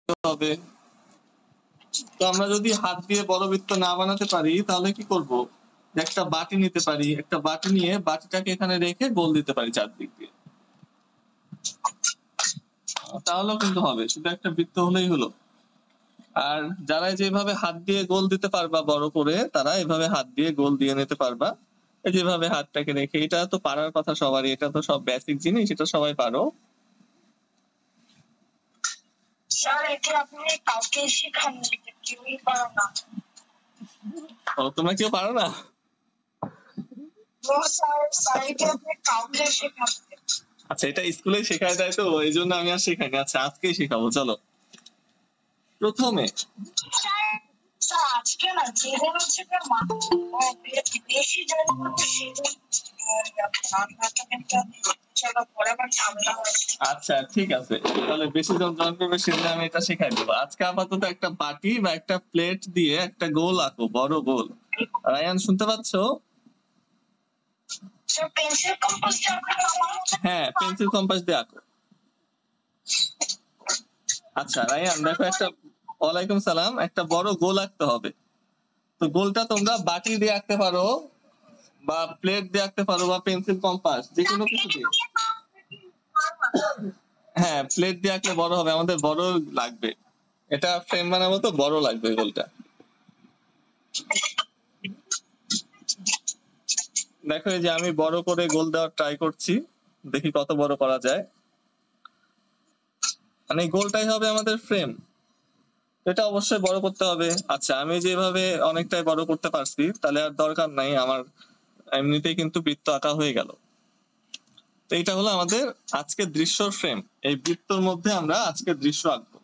হবে। তো আমরা যদি হাত দিয়ে বড় বৃত্ত না বানাতে পারি তাহলে কি করব, একটা বাটি নিতে পারি, একটা বাটি নিয়ে বাটিটাকে এখানে রেখে গোল দিতে পারি চারদিক দিয়ে, তাহলেও কিন্তু হবে, শুধু একটা বৃত্ত হলেই হলো। আর যারা যেভাবে হাত দিয়ে গোল দিতে পারবা বড় করে, তারা এভাবে হাত দিয়ে গোল দিয়ে নিতে পারবা, যেভাবে হাতটাকে রেখে। এটা তো পারার কথা সবারই, এটা তো সব বেসিক জিনিস, এটা সবাই পারো। স্যার এটা আপনি কাউকে শেখাননি, কেউই পারো না। ও, তোমরা কেউ পারো না? আচ্ছা, এটা স্কুলে শেখায় দেয় তো, এই জন্য আমি আর শেখাইনি। আচ্ছা, আজকেই শেখাবো, চলো। প্রথমে আজকে না যেদিন হচ্ছে বেশি জয়েন করবো সেদিন আচ্ছা ঠিক আছে, তাহলে বেশি জন জয়েন করবে সেদিন আমি এটা শেখাই দেবো। আজকে আপাতত একটা বাটি বা একটা প্লেট দিয়ে একটা গোল আঁকো, বড় গোল। রায়ান শুনতে পাচ্ছ? হ্যাঁ, পেন্সিল কম্পাস দিয়ে আঁকো। আচ্ছা রায়ান দেখো, একটা, ওয়ালাইকুম সালাম, একটা বড় গোল আঁকতে হবে। তো গোলটা তোমরা বাটি দিয়ে আঁকতে পারো, বা প্লেট দিয়ে আঁকতে পারো, বা পেন্সিল কম্পাস, যে কোনো কিছু দিয়ে। হ্যাঁ, প্লেট দিয়ে আঁকলে বড় হবে, আমাদের বড় লাগবে, এটা ফ্রেম বানাবো তো বড় লাগবে গোলটা। দেখো এই যে আমি বড় করে গোল দেওয়ার ট্রাই করছি, দেখি কত বড় করা যায়। মানে গোলটাই হবে আমাদের ফ্রেম, এটা অবশ্যই বড় করতে হবে। আচ্ছা, আমি যেভাবে অনেকটাই বড় করতে পারছি, তাহলে আর দরকার নাই, আমার এমনিতেই কিন্তু বৃত্ত আঁকা হয়ে গেল। তো এটা হলো আমাদের আজকের দৃশ্যর ফ্রেম, এই বৃত্তর মধ্যে আমরা আজকের দৃশ্য আঁকবো।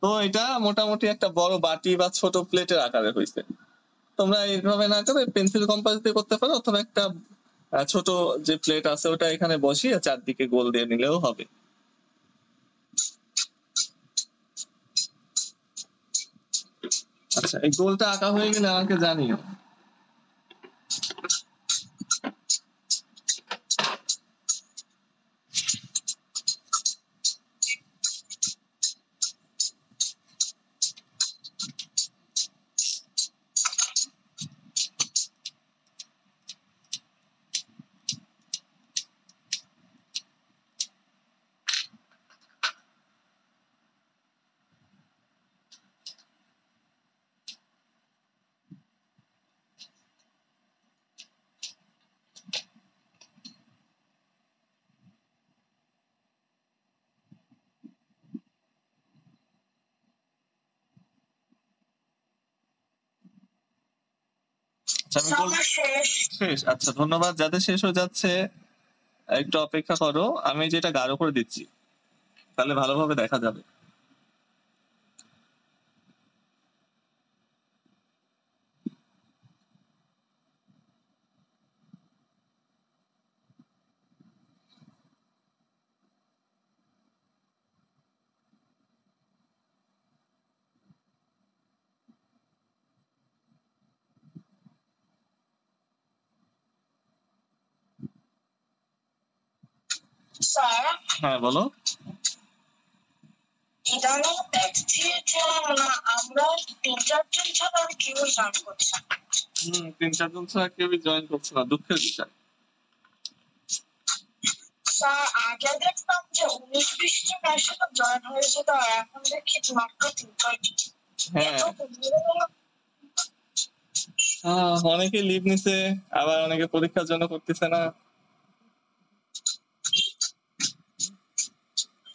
তো এটা মোটামুটি একটা বড় বাটি বা ছোট প্লেটের আকারে হয়েছে। তোমরা এইভাবে না করে পেন্সিল কম্পাস দিয়ে করতে পারো, অথবা একটা ছোট যে প্লেট আছে ওটা এখানে বসিয়ে চারদিকে গোল দিয়ে নিলেও হবে। আচ্ছা, এই গোলটা আঁকা হয়ে গেলে আমাকে জানিও। শেষ? আচ্ছা ধন্যবাদ। যাদের শেষ হয়ে যাচ্ছে একটু অপেক্ষা করো, আমি যেটা গাঢ় করে দিচ্ছি, তাহলে ভালোভাবে দেখা যাবে। স্যার হ্যাঁ বলো। ইদানিং দেখছি যে আমরা 3-4 জন ছাড়া আর কেউ জয়েন করছে। 3-4 জন ছাড়া কেউই জয়েন করছে না, দুঃখের বিষয়। স্যার আগে দেখতাম যে 19-20 জন একসাথে জয়েন হয়ে যেত, আর এখন দেখি মাত্র 3-4 জন। হ্যাঁ, অনেকে লিভ নিছে, আবার অনেকে পরীক্ষার জন্য করতেছে না।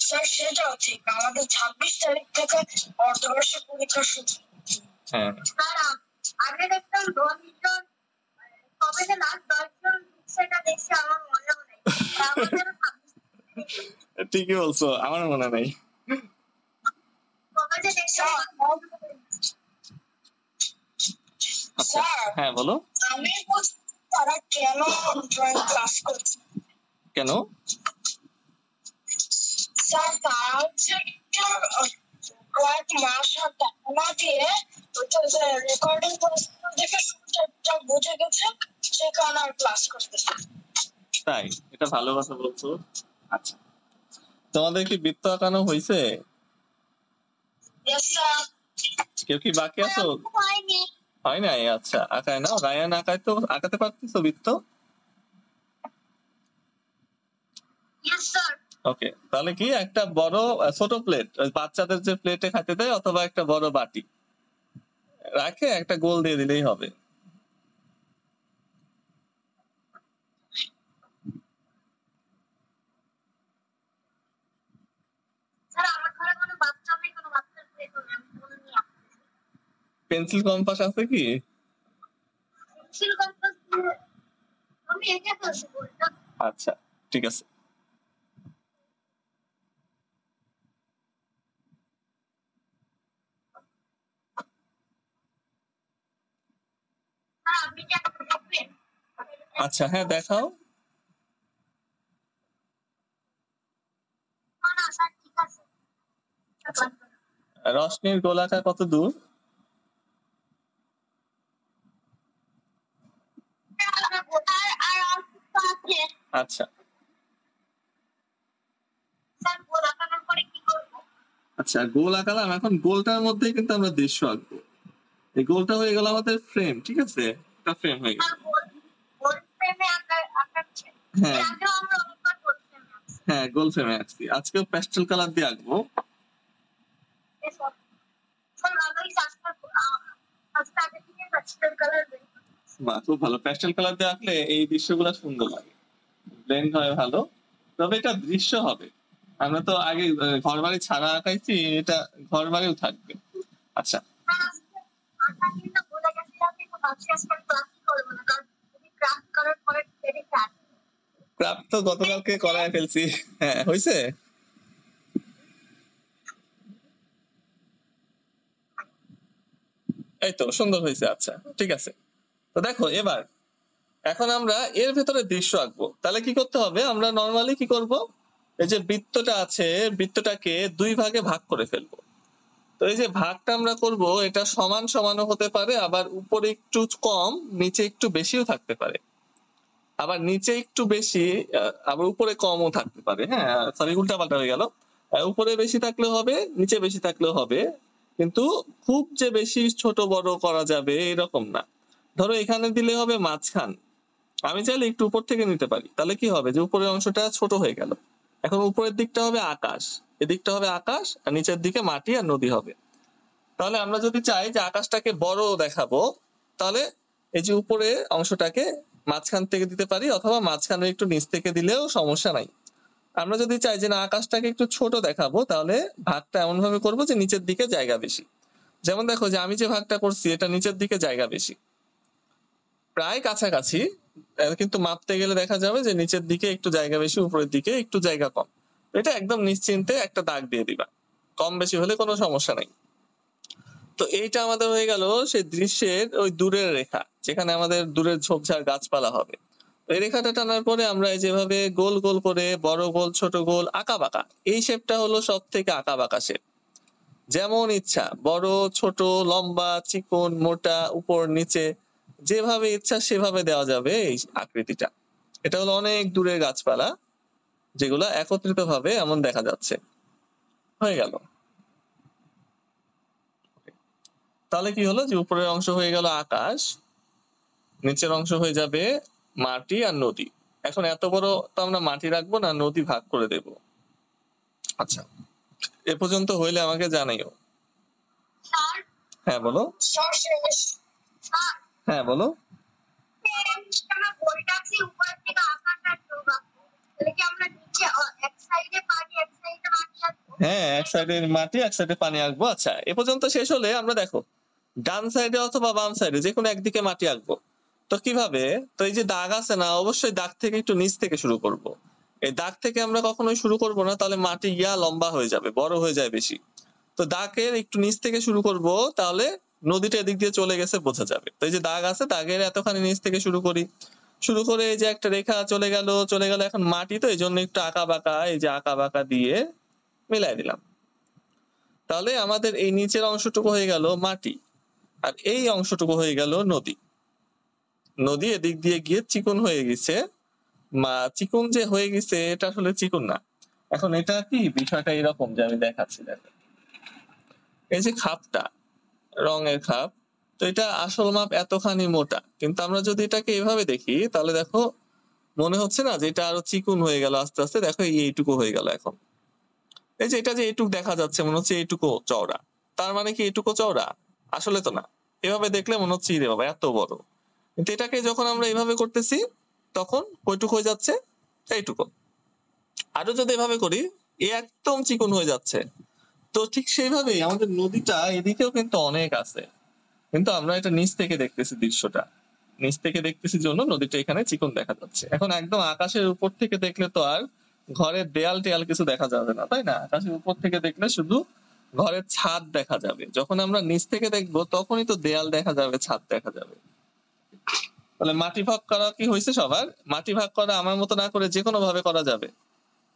স্যার সেটাও ঠিক, আমাদের 26 তারিখ থেকে অর্ধবার্ষিক পরীক্ষা শুরু। হ্যাঁ, স্যার আগে দেখতাম 10 জন, কবে যে লাস্ট 10 জন সেটা দেখছি আমার মনেও নেই। ঠিকই বলছো, আমার মনে নাই। কবে যে দেখছি। হ্যাঁ বলো। আমি তারা কেন ড্রয়িং ক্লাস করছে? কেন? স্যার তারা হচ্ছে কয়েক মাস টাকা দিয়ে রেকর্ডিং দেখে শুরুটা বুঝে গেছে, সে কারণে আর ক্লাস করতেছে। তাই? এটা ভালো কথা বলছো। আচ্ছা, তোমাদের কি বৃত্ত আঁকানো হয়েছে? Yes, sir. কেউ কি বাকি আছো? হয়নি। হয় নাই? আচ্ছা, আঁকায় নাও। রায়ান আঁকাতে পারতেছো বৃত্ত? Yes, sir. ওকে, তাহলে কি একটা বড় ছোট প্লেট, বাচ্চাদের যে প্লেটে খাইতে দেয়, অথবা একটা বড় বাটি রাখে একটা গোল দিয়ে দিলেই হবে। স্যার আমার ঘরে কোনো বাচ্চা নেই, কোনো বাচ্চার প্লেট নেই, আমি কোনো নিয়ে আসতেছি। পেন্সিল কম্পাস আছে কি? পেন্সিল কম্পাস আমি এঁকে ফেলছি বলটা। আচ্ছা, ঠিক আছে। স্যার আপনি কি একটা দেখবেন? আচ্ছা, হ্যাঁ দেখাও। না স্যার ঠিক আছে। আচ্ছা, রশ্মির গোলাকার কত দূর? আচ্ছা, স্যার গোল আঁকানোর পরে কি করব? আচ্ছা গোল আঁকালাম, এখন গোলটার মধ্যেই কিন্তু আমরা দৃশ্য আঁকবো। এই গোলটা হয়ে গেল আমাদের ফ্রেম, ঠিক আছে? একটা ফ্রেম হয়ে গেল। গোল ফ্রেমে আঁকাচ্ছেন? হ্যাঁ, এর আগেও আমরা অনেকবার গোল ফ্রেমে আঁকছি। হ্যাঁ গোল ফ্রেমে আঁকছি। আজকেও প্যাস্টেল কালার দিয়ে আঁকবো। স্যার আমি আজকে আগে থেকে প্যাস্টেল কালার বের করেছি। বাহ, খুব ভালো। প্যাস্টেল কালার দিয়ে আঁকলে এই দৃশ্যগুলো সুন্দর লাগে, ব্লেন্ড হয় ভালো। তবে এটা দৃশ্য হবে, আমরা তো আগে ঘর বাড়ি ছাড়া আঁকাইছি, এটা ঘর বাড়িও থাকবে। আচ্ছা, স্যার আজকে আঁকা কিন্তু ভুলে গেছিলাম, কিন্তু ভাবছি আজকে আমি ক্লাসই করবো না, কারণ যদি ক্রাফট করার পরে ক্রেডিট কার্ড ক্রাফট তো গতকালকে করায় ফেলছি। হ্যাঁ, হয়েছে। এই তো সুন্দর হয়েছে। আচ্ছা, ঠিক আছে। তো দেখো এবার, এখন আমরা এর ভেতরে দৃশ্য আঁকবো। তাহলে কি করতে হবে? আমরা নরমালি কি করব, এই যে বৃত্তটা আছে, বৃত্তটাকে দুই ভাগে ভাগ করে ফেলবো। তো এই যে ভাগটা আমরা করব, এটা সমান সমানও হতে পারে, আবার উপরে একটু কম নিচে একটু বেশিও থাকতে পারে, আবার নিচে একটু বেশি আবার উপরে কমও থাকতে পারে। হ্যাঁ, সরি, উল্টাপাল্টা হয়ে গেল। উপরে বেশি থাকলেও হবে, নিচে বেশি থাকলেও হবে, কিন্তু খুব যে বেশি ছোট বড় করা যাবে এরকম না। ধরো এখানে দিলে হবে মাঝখান, আমি চাইলে একটু উপর থেকে নিতে পারি। তাহলে কি হবে, যে উপরের অংশটা ছোট হয়ে গেল। এখন উপরের দিকটা হবে আকাশ, এদিকটা হবে আকাশ, আর নিচের দিকে মাটি আর নদী হবে। তাহলে আমরা যদি চাই যে আকাশটাকে বড় দেখাবো, তাহলে এই যে উপরে অংশটাকে মাঝখান থেকে দিতে পারি, অথবা মাঝখানে একটু নিচ থেকে দিলেও সমস্যা নাই। আমরা যদি চাই যে না আকাশটাকে একটু ছোট দেখাবো, তাহলে ভাগটা এমন ভাবে করবো যে নিচের দিকে জায়গা বেশি। যেমন দেখো যে আমি যে ভাগটা করছি, এটা নিচের দিকে জায়গা বেশি, প্রায় কাছাকাছি, কিন্তু মাপতে গেলে দেখা যাবে যে নিচের দিকে একটু জায়গা বেশি, উপরের দিকে একটু জায়গা কম। এটা একদম নিশ্চিন্তে একটা দাগ দিয়ে দিবা, কম বেশি হলে কোনো সমস্যা নাই। তো এইটা আমাদের হয়ে গেল সেই দৃশ্যের ওই দূরের রেখা, যেখানে আমাদের দূরের ঝোপঝাড় গাছপালা হবে। এই রেখাটা টানার পরে আমরা যেভাবে গোল গোল করে বড় গোল ছোট গোল আঁকা বাঁকা, এই শেপটা হলো সব থেকে আঁকা বাঁকা শেপ। যেমন ইচ্ছা বড় ছোট লম্বা চিকন মোটা উপর নিচে, যেভাবে ইচ্ছা সেভাবে দেওয়া যাবে এই আকৃতিটা। এটা হলো অনেক দূরের গাছপালা, যেগুলো একত্রিত ভাবে এমন দেখা যাচ্ছে। হয়ে গেল। তাহলে কি হলো, যে উপরের অংশ হয়ে গেল আকাশ, নিচের অংশ হয়ে যাবে মাটি আর নদী। এখন এত বড় তো আমরা মাটি রাখবো না, নদী ভাগ করে দেব। আচ্ছা, এ পর্যন্ত হইলে আমাকে জানাইও। স্যার হ্যাঁ বলো। স্যার স্যার হ্যাঁ বলো। আমরা বলটাছি উপরের থেকে আকাশটা ডোবা, তাহলে কি আমরা নিচে এক সাইডে পানি এক সাইডে মাটি আঁকবো? হ্যাঁ, এক সাইডে মাটি এক সাইডে পানি আঁকবো। আচ্ছা, এ পর্যন্ত শেষ হলে আমরা দেখো ডান সাইডে অথবা বাম সাইডে যে কোনো একদিকে মাটি আঁকবো। তো কিভাবে? তো এই যে দাগ আছে না, অবশ্যই দাগ থেকে একটু নিচ থেকে শুরু করব। এই দাগ থেকে আমরা কখনোই শুরু করব না, তাহলে মাটি লম্বা হয়ে যাবে, বড় হয়ে যায় বেশি। তো দাগের একটু নিচ থেকে শুরু করব, তাহলে নদীটা এদিক দিয়ে চলে গেছে বোঝা যাবে। তো এই যে দাগ আছে, দাগের এতখানি নিচ থেকে শুরু করি, শুরু করে এই যে একটা রেখা চলে গেল চলে গেল। এখন মাটি তো এই জন্য একটু আঁকা বাঁকা, এই যে আঁকা বাঁকা দিয়ে মিলাই দিলাম। তাহলে আমাদের এই নিচের অংশটুকু হয়ে গেল মাটি, আর এই অংশটুকু হয়ে গেল নদী। নদী এদিক দিয়ে গিয়ে চিকন হয়ে গেছে। চিকন যে হয়ে গেছে এটা আসলে চিকন না। এখন এটা কি বিষয়টা এরকম যে আমি দেখাচ্ছি, দেখো এই যে খাপটা, রঙের খাপ, তো এটা আসল মাপ এতখানি মোটা, কিন্তু আমরা যদি এটাকে এভাবে দেখি তাহলে দেখো মনে হচ্ছে না যে এটা আরো চিকুন হয়ে গেল আস্তে আস্তে, দেখো এইটুকু হয়ে গেল। এখন এই যে এটা যে এইটুকু দেখা যাচ্ছে মনে হচ্ছে এইটুকু চওড়া, তার মানে কি এইটুকু চওড়া? আসলে তো না। এভাবে দেখলে মনে হচ্ছে রে বাবা এত বড়, কিন্তু এটাকে যখন আমরা এইভাবে করতেছি তখন কয়টুকু হয়ে যাচ্ছে? এইটুকু। আরো যদি এভাবে করি এ একদম চিকন হয়ে যাচ্ছে। তো ঠিক সেইভাবেই আমাদের নদীটা এদিকেও কিন্তু অনেক আছে, কিন্তু আমরা এটা নিচ থেকে দেখতেছি, দৃশ্যটা নিচ থেকে দেখতেছি জন্য নদীটা এখানে চিকন দেখা যাচ্ছে। এখন একদম আকাশের উপর থেকে দেখলে তো আর ঘরের দেয়াল টেয়াল কিছু দেখা যাবে না, তাই না? আকাশের উপর থেকে দেখলে শুধু ঘরের ছাদ দেখা যাবে, যখন আমরা নিচ থেকে দেখবো তখনই তো দেয়াল দেখা যাবে, ছাদ দেখা যাবে। তাহলে মাটি ভাগ করা কি হয়েছে সবার? মাটি ভাগ করা আমার মতো না করে যে কোনো ভাবে করা যাবে।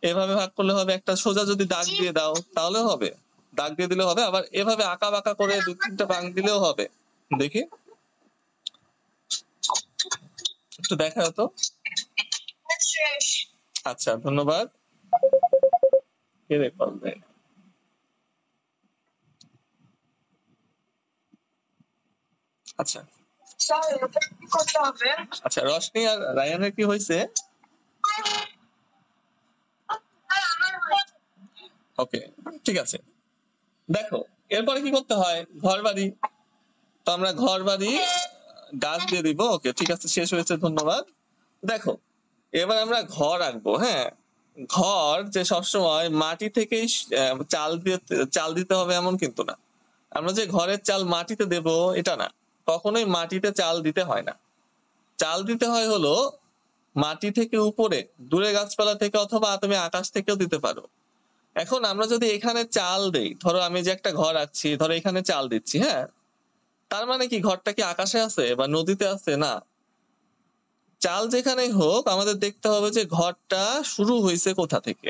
এভাবে ভাগ করলে হবে, একটা সোজা যদি দাগ দিয়ে দাও তাহলে হবে, দাগ দিয়ে দিলে হবে, আবার এভাবে আঁকা বাঁকা করে দুই তিনটা বাং দিলেও হবে। দেখি একটু দেখা হতো। আচ্ছা ধন্যবাদ। কে রে পারবে? আচ্ছা আচ্ছা, রশনি আর রায়ানের কি হয়েছে? ওকে ঠিক আছে, দেখো এরপরে কি করতে হয়? ঘর বাড়ি। তো আমরা ঘর বাড়ি গাছ দিয়ে দিব। ওকে ঠিক আছে, শেষ হয়েছে, ধন্যবাদ। দেখো এবার আমরা ঘর আঁকবো। হ্যাঁ, ঘর যে সবসময় মাটি থেকেই চাল দিতে হবে এমন কিন্তু না। আমরা যে ঘরের চাল মাটিতে দেব এটা না, কখনোই মাটিতে চাল দিতে হয় না। চাল দিতে হয় হলো মাটি থেকে উপরে, দূরে গাছপালা থেকে, অথবা তুমি আকাশ থেকেও দিতে পারো। এখন আমরা যদি এখানে চাল দেই, ধরো আমি যে একটা ঘর আঁকছি, ধরো এখানে চাল দিচ্ছি, হ্যাঁ, তার মানে কি ঘরটা কি আকাশে আছে বা নদীতে আছে? না, চাল যেখানেই হোক আমাদের দেখতে হবে যে ঘরটা শুরু হয়েছে কোথা থেকে।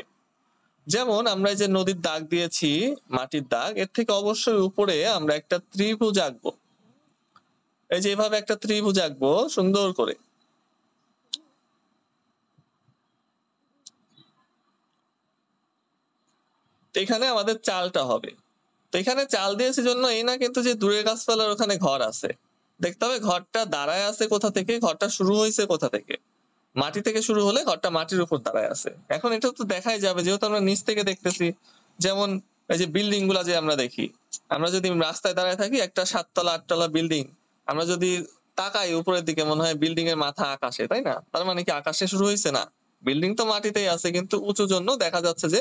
যেমন আমরা এই যে নদীর দাগ দিয়েছি, মাটির দাগ, এর থেকে অবশ্যই উপরে আমরা একটা ত্রিভুজ আঁকবো। এই যে এভাবে একটা ত্রিভুজ আঁকবো সুন্দর করে। এখানে আমাদের চালটা হবে। তো এখানে চাল দিয়েছি জন্য এই না কিন্তু যে দূরের গাছপালার ওখানে ঘর আছে। দেখতে হবে ঘরটা দাঁড়ায় আছে কোথা থেকে, ঘরটা শুরু হয়েছে কোথা থেকে। মাটি থেকে শুরু হলে ঘরটা মাটির উপর দাঁড়ায় আছে। এখন এটা তো দেখাই যাবে যেহেতু আমরা নিচ থেকে দেখতেছি। যেমন এই যে বিল্ডিং গুলা যে আমরা দেখি, আমরা যদি রাস্তায় দাঁড়ায় থাকি একটা 7 তলা 8 তলা বিল্ডিং, আমরা যদি তাকাই উপরের দিকে মনে হয় বিল্ডিং এর মাথা আকাশে, তাই না? তার মানে কি আকাশে শুরু হয়েছে? না, বিল্ডিং তো মাটিতেই আছে কিন্তু উঁচু জন্য দেখা যাচ্ছে যে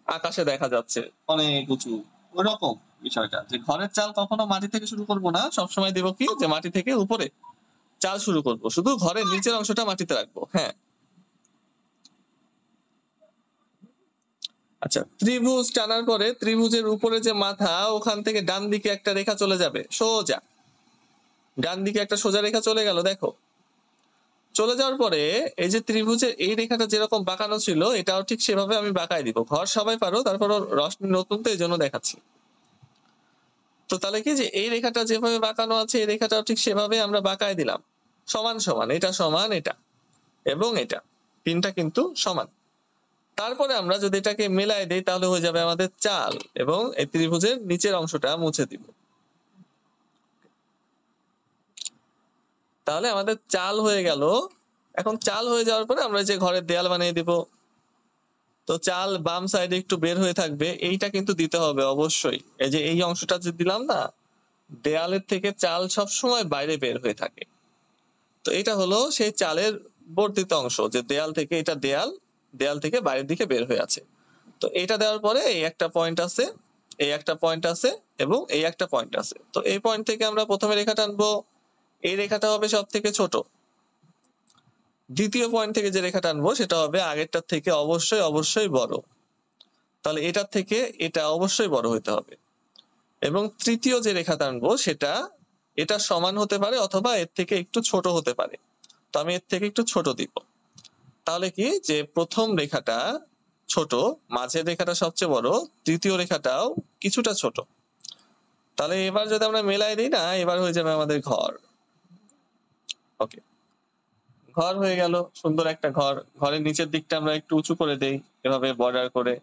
আকাশে দেখা যাচ্ছে অনেক উঁচু। ওরকম বিষয়টা যে ঘরের চাল কখনো মাটি থেকে শুরু করব না, সবসময় দেবো কি যে মাটি থেকে উপরে চাল শুরু করব, শুধু ঘরের নিচের অংশটা মাটিতে রাখবো। হ্যাঁ আচ্ছা, ত্রিভুজ টানার পরে ত্রিভুজের উপরে যে মাথা, ওখান থেকে ডান দিকে একটা রেখা চলে যাবে সোজা, ডান দিকে একটা সোজা রেখা চলে গেল। দেখো চলে যাওয়ার পরে এই যে ত্রিভুজের এই রেখাটা যেরকম বাঁকানো ছিল এটাও ঠিক সেভাবে আমি বাঁকাই দিব। ঘর সবাই পারো, তারপর রশনি নতুন তো এই জন্য দেখাচ্ছি। তো তাহলে কি যে এই রেখাটা যেভাবে বাঁকানো আছে এই রেখাটাও ঠিক সেভাবে আমরা বাঁকায় দিলাম, সমান সমান, এটা সমান এটা এবং এটা তিনটা কিন্তু সমান। তারপরে আমরা যদি এটাকে মেলায় দেই তাহলে হয়ে যাবে আমাদের চাল, এবং এই ত্রিভুজের নিচের অংশটা মুছে দিব। তাহলে আমাদের চাল হয়ে গেল। এখন চাল হয়ে যাওয়ার পরে আমরা যে ঘরের দেয়াল বানিয়ে দিব। তো চাল বাম সাইডে একটু বের হয়ে থাকবে, এইটা কিন্তু দিতে হবে অবশ্যই। এই যে এই অংশটা যে দিলাম না, দেয়ালের থেকে চাল সব সময় বাইরে বের হয়ে থাকে। তো এটা হলো সেই চালের বর্ধিত অংশ, যে দেয়াল থেকে, এটা দেয়াল, দেয়াল থেকে বাইরের দিকে বের হয়ে আছে। তো এটা দেওয়ার পরে এই একটা পয়েন্ট আছে, এই একটা পয়েন্ট আছে এবং এই একটা পয়েন্ট আছে। তো এই পয়েন্ট থেকে আমরা প্রথমে রেখা টানবো, এই রেখাটা হবে সব থেকে ছোট। দ্বিতীয় পয়েন্ট থেকে যে রেখা টানবো সেটা হবে আগেরটার থেকে অবশ্যই অবশ্যই বড়। তাহলে এটার থেকে এটা অবশ্যই বড় হতে হবে। এবং তৃতীয় যে রেখা টানবো সেটা এটা সমান হতে পারে অথবা এর থেকে একটু ছোট হতে পারে। তো আমি এর থেকে একটু ছোট দিব। তাহলে কি যে প্রথম রেখাটা ছোট, মাঝের রেখাটা সবচেয়ে বড়, তৃতীয় রেখাটাও কিছুটা ছোট। তাহলে এবার যদি আমরা মেলাই দিই না, এবার হয়ে যাবে আমাদের ঘর। ওকে, ঘর হয়ে গেল, সুন্দর একটা ঘর। ঘরের নিচের দিকটা আমরা একটু উঁচু করে দেই এভাবে বর্ডার করে।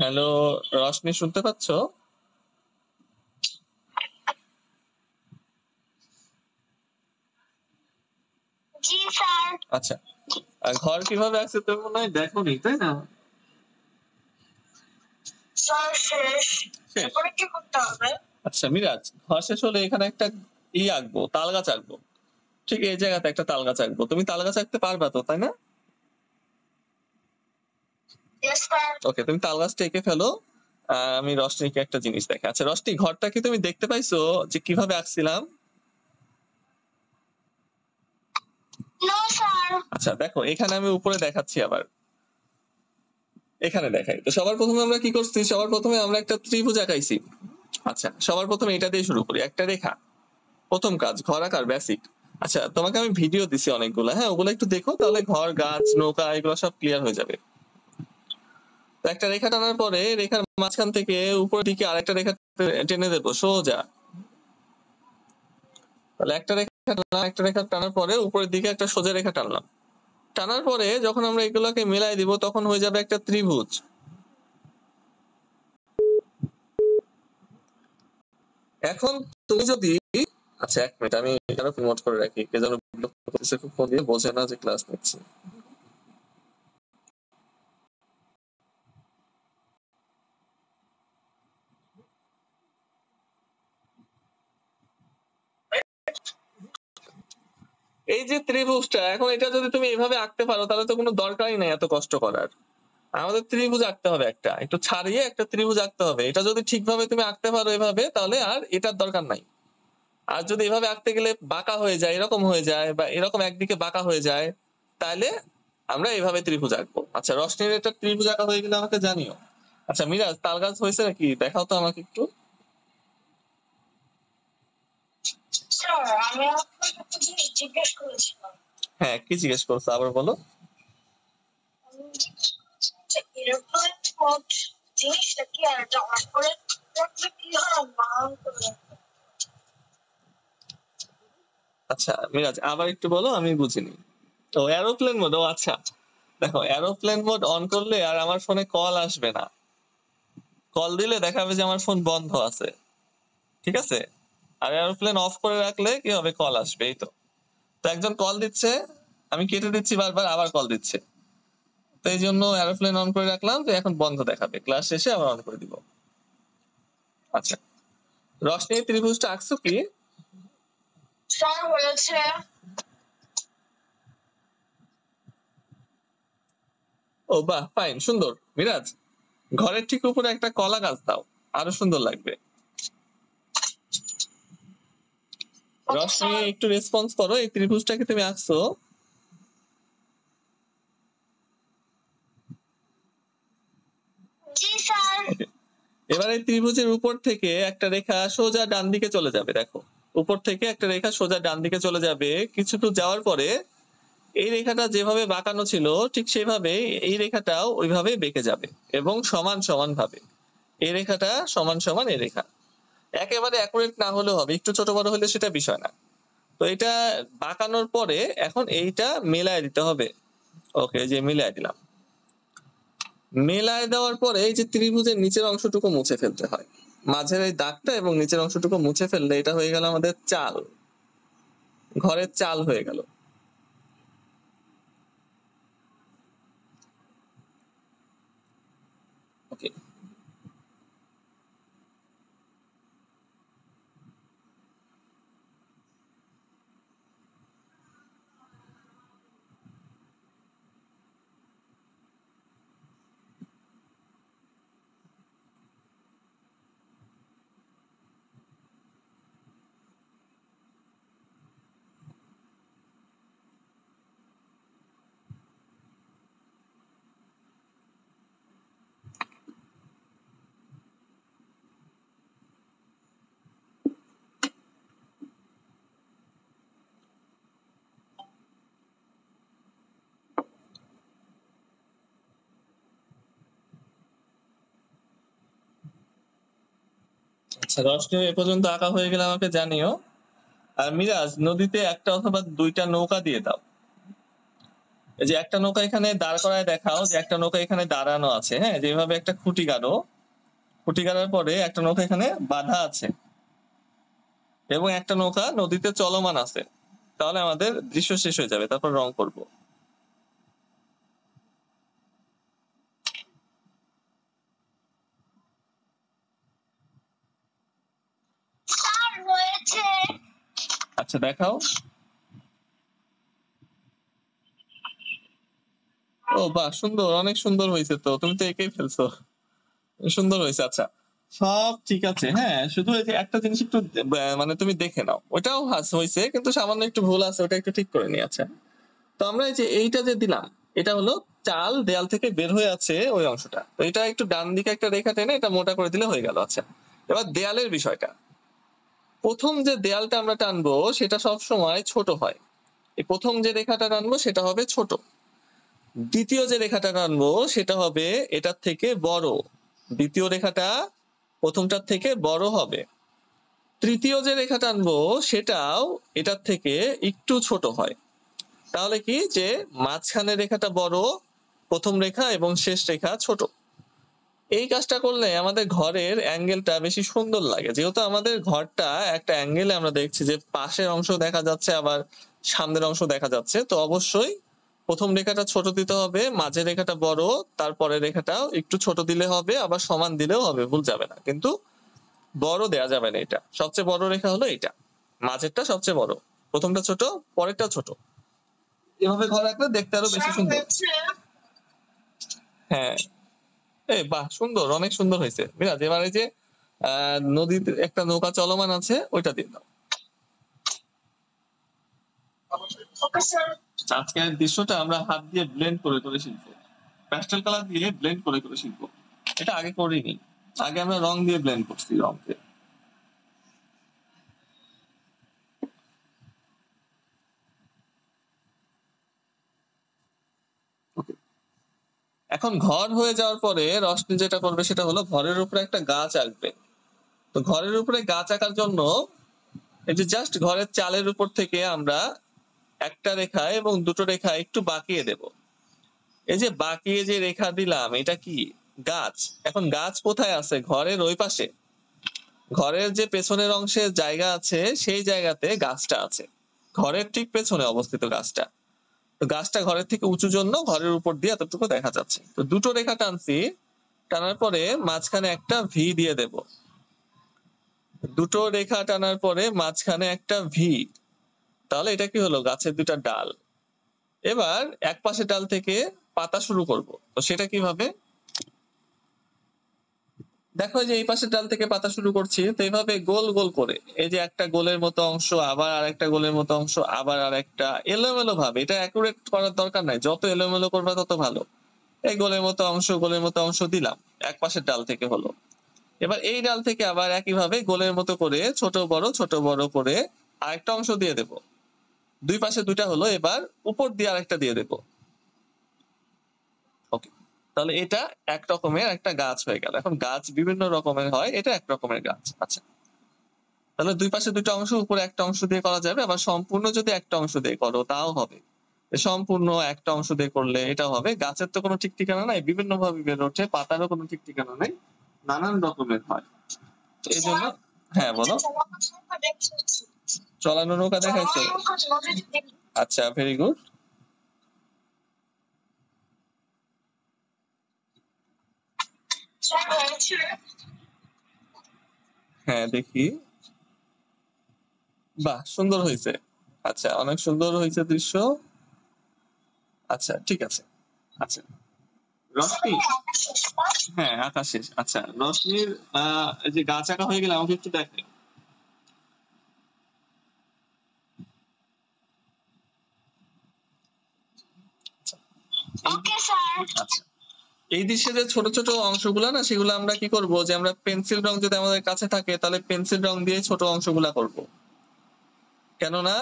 হ্যালো রশনি, শুনতে পাচ্ছ? জি স্যার। আচ্ছা, আর ঘর কিভাবে আছে তুমি মনে হয় দেখোনি, তাই না? স্যার শেষ। শেষ। এরপরে কি করতে হবে? আচ্ছা মিরাজ, ঘর শেষ হলে এখানে একটা আঁকবো, তাল গাছ আঁকবো। ঠিক এই জায়গাতে একটা তাল গাছ আঁকবো। তুমি তাল গাছ আঁকতে পারবা তো, তাই না? Yes sir. ওকে, তুমি তাল গাছটা এঁকে ফেলো। আমি রশনিকে একটা জিনিস দেখে। আচ্ছা রশনি, ঘরটা কি তুমি দেখতে পাইছো যে কিভাবে আঁকছিলাম? No sir. আচ্ছা দেখো, এখানে আমি উপরে দেখাচ্ছি, আবার এখানে দেখাই। তো সবার প্রথমে আমরা কি করছি? সবার প্রথমে আমরা একটা ত্রিভুজ আঁকাইছি। আচ্ছা সবার প্রথমে এটা দিয়ে শুরু করি, একটা রেখা। প্রথম কাজ ঘর আঁকার বেসিক। আচ্ছা তোমাকে আমি ভিডিও দিছি অনেকগুলো, হ্যাঁ ওগুলো একটু দেখো, তাহলে ঘর, গাছ, নৌকা এগুলো সব ক্লিয়ার হয়ে যাবে। তো একটা রেখা টানার পরে রেখার মাঝখান থেকে উপরের দিকে আরেকটা রেখা টেনে দেবো সোজা। তাহলে একটা রেখা টানলাম, একটা রেখা টানার পরে উপরের দিকে একটা সোজা রেখা টানলাম। টানার পরে যখন আমরা এগুলোকে মিলাই দিব তখন হয়ে যাবে একটা ত্রিভুজ। এখন তুমি যদি, আচ্ছা এক মিনিট, আমি এখানে প্রমোট করে রাখি, কে যেন ফোন দিয়ে বোঝে না যে ক্লাস নিচ্ছি। এই যে ত্রিভুজটা, এখন এটা যদি তুমি এভাবে আঁকতে পারো তাহলে তো কোনো দরকারই নাই এত কষ্ট করার। আমাদের ত্রিভুজ আঁকতে হবে, একটা একটু ছাড়িয়ে একটা ত্রিভুজ আঁকতে হবে। এটা যদি ঠিকভাবে তুমি আঁকতে পারো এভাবে, তাহলে আর এটার দরকার নাই। আর যদি এভাবে আঁকতে গেলে বাঁকা হয়ে যায়, এরকম হয়ে যায়, বা এরকম একদিকে বাঁকা হয়ে যায়, তাহলে আমরা এভাবে ত্রিভুজ আঁকবো। আচ্ছা রশনির একটা ত্রিভুজ আঁকা হয়ে গেলে আমাকে জানিও। আচ্ছা মিরাজ, তাল গাছ হয়েছে নাকি দেখাও তো আমাকে একটু। স্যার আমি আপনাকে একটা জিনিস জিজ্ঞেস করেছিলাম। হ্যাঁ কি জিজ্ঞেস করছো আবার বলো। আমি জিজ্ঞেস করেছিলাম যে এরোপ্লেন মোড জিনিসটা কি, আর এটা অন করে রাখলে কি হয়, বারণ করে? আচ্ছা মিরাজ আবার একটু বলো, আমি বুঝিনি। তো এরোপ্লেন মোড, ও আচ্ছা দেখো, এরোপ্লেন মোড অন করলে আর আমার ফোনে কল আসবে না। কল দিলে দেখাবে যে আমার ফোন বন্ধ আছে, ঠিক আছে? আর এরোপ্লেন অফ করে রাখলে কি হবে, কল আসবে। এই তো, তো একজন কল দিচ্ছে, আমি কেটে দিচ্ছি বারবার, আবার কল দিচ্ছে। তো এই জন্য এরোপ্লেন অন করে রাখলাম, যে এখন বন্ধ দেখাবে, ক্লাস শেষে আবার অন করে দিব। আচ্ছা রশনি, ত্রিভুজটা আঁকছো কি? স্যার বলেছে। ও বাহ, ফাইন, সুন্দর। মিরাজ, ঘরের ঠিক উপরে একটা কলা গাছ দাও, আরো সুন্দর লাগবে। রশনি একটু রেসপন্স করো, এই ত্রিভুজটাকে তুমি আঁকছো? জি স্যার। এবার এই ত্রিভুজের উপর থেকে একটা রেখা সোজা ডান দিকে চলে যাবে। দেখো, উপর থেকে একটা রেখা সোজা ডান দিকে চলে যাবে। কিছু দূর যাওয়ার পরে এই রেখাটা যেভাবে বাঁকানো ছিল ঠিক সেভাবে এই রেখাটাও ওইভাবে বেঁকে যাবে, এবং সমান সমান ভাবে এই রেখাটা সমান সমান এই রেখা। একেবারে অ্যাকুরেট না হলেও হবে, একটু ছোট বড় হলে সেটা বিষয় না। তো এটা বাঁকানোর পরে এখন এইটা মেলায় দিতে হবে। ওকে, যে মিলাই দিলাম। মেলায় দেওয়ার পরে এই যে ত্রিভুজের নিচের অংশটুকু মুছে ফেলতে হয়, মাঝের এই দাগটা এবং নিচের অংশটুকু মুছে ফেললে এটা হয়ে গেল আমাদের চাল, ঘরের চাল হয়ে গেল। ওকে, আচ্ছা রশনি, এ পর্যন্ত আঁকা হয়ে গেলে আমাকে জানিও। আর মিরাজ, নদীতে একটা অথবা দুইটা নৌকা দিয়ে দাও, এই যে একটা নৌকা এখানে দাঁড় করায় দেখাও যে একটা নৌকা এখানে দাঁড়ানো আছে, হ্যাঁ, যেভাবে একটা খুঁটি গাড়ো, খুঁটি গাড়ার পরে একটা নৌকা এখানে বাঁধা আছে এবং একটা নৌকা নদীতে চলমান আছে, তাহলে আমাদের দৃশ্য শেষ হয়ে যাবে, তারপর রং করব। স্যার রয়েছে। আচ্ছা দেখাও। ও বাহ, সুন্দর, অনেক সুন্দর হয়েছে, তো তুমি তো এঁকেই ফেলছো, সুন্দর হয়েছে। আচ্ছা সব ঠিক আছে, হ্যাঁ, শুধু এই যে একটা জিনিস একটু মানে তুমি দেখে নাও, ওটাও হয়েছে কিন্তু সামান্য একটু ভুল আছে, ওটা একটু ঠিক করে নিয়ে। আচ্ছা, তো আমরা এই যে এইটা যে দিলাম, এটা হলো চাল দেয়াল থেকে বের হয়ে আছে ওই অংশটা, তো এটা একটু ডান দিকে একটা রেখা টেনে এটা মোটা করে দিলে হয়ে গেল। আচ্ছা, এবার দেয়ালের বিষয়টা, প্রথম যে দেয়ালটা আমরা টানবো সেটা সব সময় ছোট হয়, এই প্রথম যে রেখাটা টানবো সেটা হবে ছোট, দ্বিতীয় যে রেখাটা টানবো সেটা হবে এটার থেকে বড়, দ্বিতীয় রেখাটা প্রথমটার থেকে বড় হবে, তৃতীয় যে রেখা টানবো সেটাও এটার থেকে একটু ছোট হয়। তাহলে কি যে মাঝখানের রেখাটা বড়, প্রথম রেখা এবং শেষ রেখা ছোট। এই কাজটা করলে আমাদের ঘরের অ্যাঙ্গেলটা বেশি সুন্দর লাগে, যেহেতু আমাদের ঘরটা একটা অ্যাঙ্গেলে আমরা দেখছি যে পাশের অংশ দেখা যাচ্ছে আবার সামনের অংশ দেখা যাচ্ছে, তো অবশ্যই প্রথম রেখাটা ছোট দিতে হবে, মাঝের রেখাটা বড়, তারপরে রেখাটাও একটু ছোট দিলে হবে, আবার সমান দিলেও হবে, ভুল যাবে না, কিন্তু বড় দেয়া যাবে না। এটা সবচেয়ে বড় রেখা হলো এটা, মাঝেরটা সবচেয়ে বড়, প্রথমটা ছোট, পরেরটা ছোট, এভাবে ঘর রাখলে দেখতে আরো বেশি সুন্দর। হ্যাঁ, এই বাহ, সুন্দর, অনেক সুন্দর হয়েছে বিরাজ। এবারে যে নদীতে একটা নৌকা চলমান আছে ওইটা দিয়ে দাও। আজকের দৃশ্যটা আমরা হাত দিয়ে ব্লেন্ড করে করে শিখবো, প্যাস্টেল কালার দিয়ে ব্লেন্ড করে করে শিখবো, এটা আগে করিনি, আগে আমরা রং দিয়ে ব্লেন্ড করছি, রং দিয়ে। এখন ঘর হয়ে যাওয়ার পরে রশনি যেটা করবে সেটা হলো ঘরের উপরে একটা গাছ আঁকবে। তো ঘরের উপরে গাছ আঁকার জন্য এই যে জাস্ট ঘরের চালের উপর থেকে আমরা একটা রেখা এবং দুটো রেখা একটু বাঁকিয়ে দেব। এই যে বাঁকিয়ে যে রেখা দিলাম এটা কি? গাছ। এখন গাছ কোথায় আছে? ঘরের ওই পাশে, ঘরের যে পেছনের অংশের জায়গা আছে সেই জায়গাতে গাছটা আছে, ঘরের ঠিক পেছনে অবস্থিত গাছটা। তো গাছটা ঘরের থেকে উঁচু জন্য ঘরের উপর দিয়ে এতটুকু দেখা যাচ্ছে। তো দুটো রেখা টানছি, টানার পরে মাঝখানে একটা ভি দিয়ে দেব, দুটো রেখা টানার পরে মাঝখানে একটা ভি, তাহলে এটা কি হলো? গাছের দুটা ডাল। এবার এক পাশে ডাল থেকে পাতা শুরু করব, তো সেটা কিভাবে দেখো, যে এই পাশের ডাল থেকে পাতা শুরু করছি, তো এইভাবে গোল গোল করে, এই যে একটা গোলের মতো অংশ, আবার আরেকটা গোলের মতো অংশ, আবার আরেকটা, এলোমেলো ভাবে, এটা অ্যাকুরেট করার দরকার নাই, যত এলোমেলো করবা তত ভালো। এই গোলের মতো অংশ, গোলের মতো অংশ দিলাম, এক পাশের ডাল থেকে হলো। এবার এই ডাল থেকে আবার একইভাবে গোলের মতো করে ছোট বড় করে আরেকটা অংশ দিয়ে দেব, দুই পাশে দুইটা হলো, এবার উপর দিয়ে আরেকটা দিয়ে দেব। ওকে, তাহলে এটা এক রকমের একটা গাছ হয়ে গেল। এখন গাছ বিভিন্ন রকমের হয়, এটা এক রকমের গাছ। আচ্ছা, তাহলে দুই পাশে দুইটা অংশ, উপরে একটা অংশ দিয়ে করা যাবে, আবার সম্পূর্ণ যদি একটা অংশ দিয়ে করো তাও হবে, সম্পূর্ণ একটা অংশ দিয়ে করলে এটাও হবে। গাছের তো কোনো ঠিক ঠিকানা নাই, বিভিন্ন ভাবে বেড়ে ওঠে, পাতারও কোনো ঠিক ঠিকানা নেই, নানান রকমের হয়। এই জন্য হ্যাঁ বলো, চলানো নৌকা দেখাইছো? আচ্ছা, ভেরি গুড। হ্যাঁ দেখি, বাহ, সুন্দর হয়েছে। আচ্ছা, অনেক সুন্দর হয়েছে দৃশ্য। আচ্ছা ঠিক আছে। আচ্ছা, রশ্মি, হ্যাঁ আঁকা শেষ। আচ্ছা, রশ্মির যে গাছ আঁকা হয়ে গেলে আমাকে একটু দেখে। আচ্ছা, এই দৃশ্যে যে ছোট ছোট অংশগুলা না, সেগুলো আমরা কি করব, যে আমরা পেন্সিল রং যদি আমাদের কাছে থাকে তাহলে পেন্সিল রং দিয়ে ছোট অংশগুলা করব। কেননা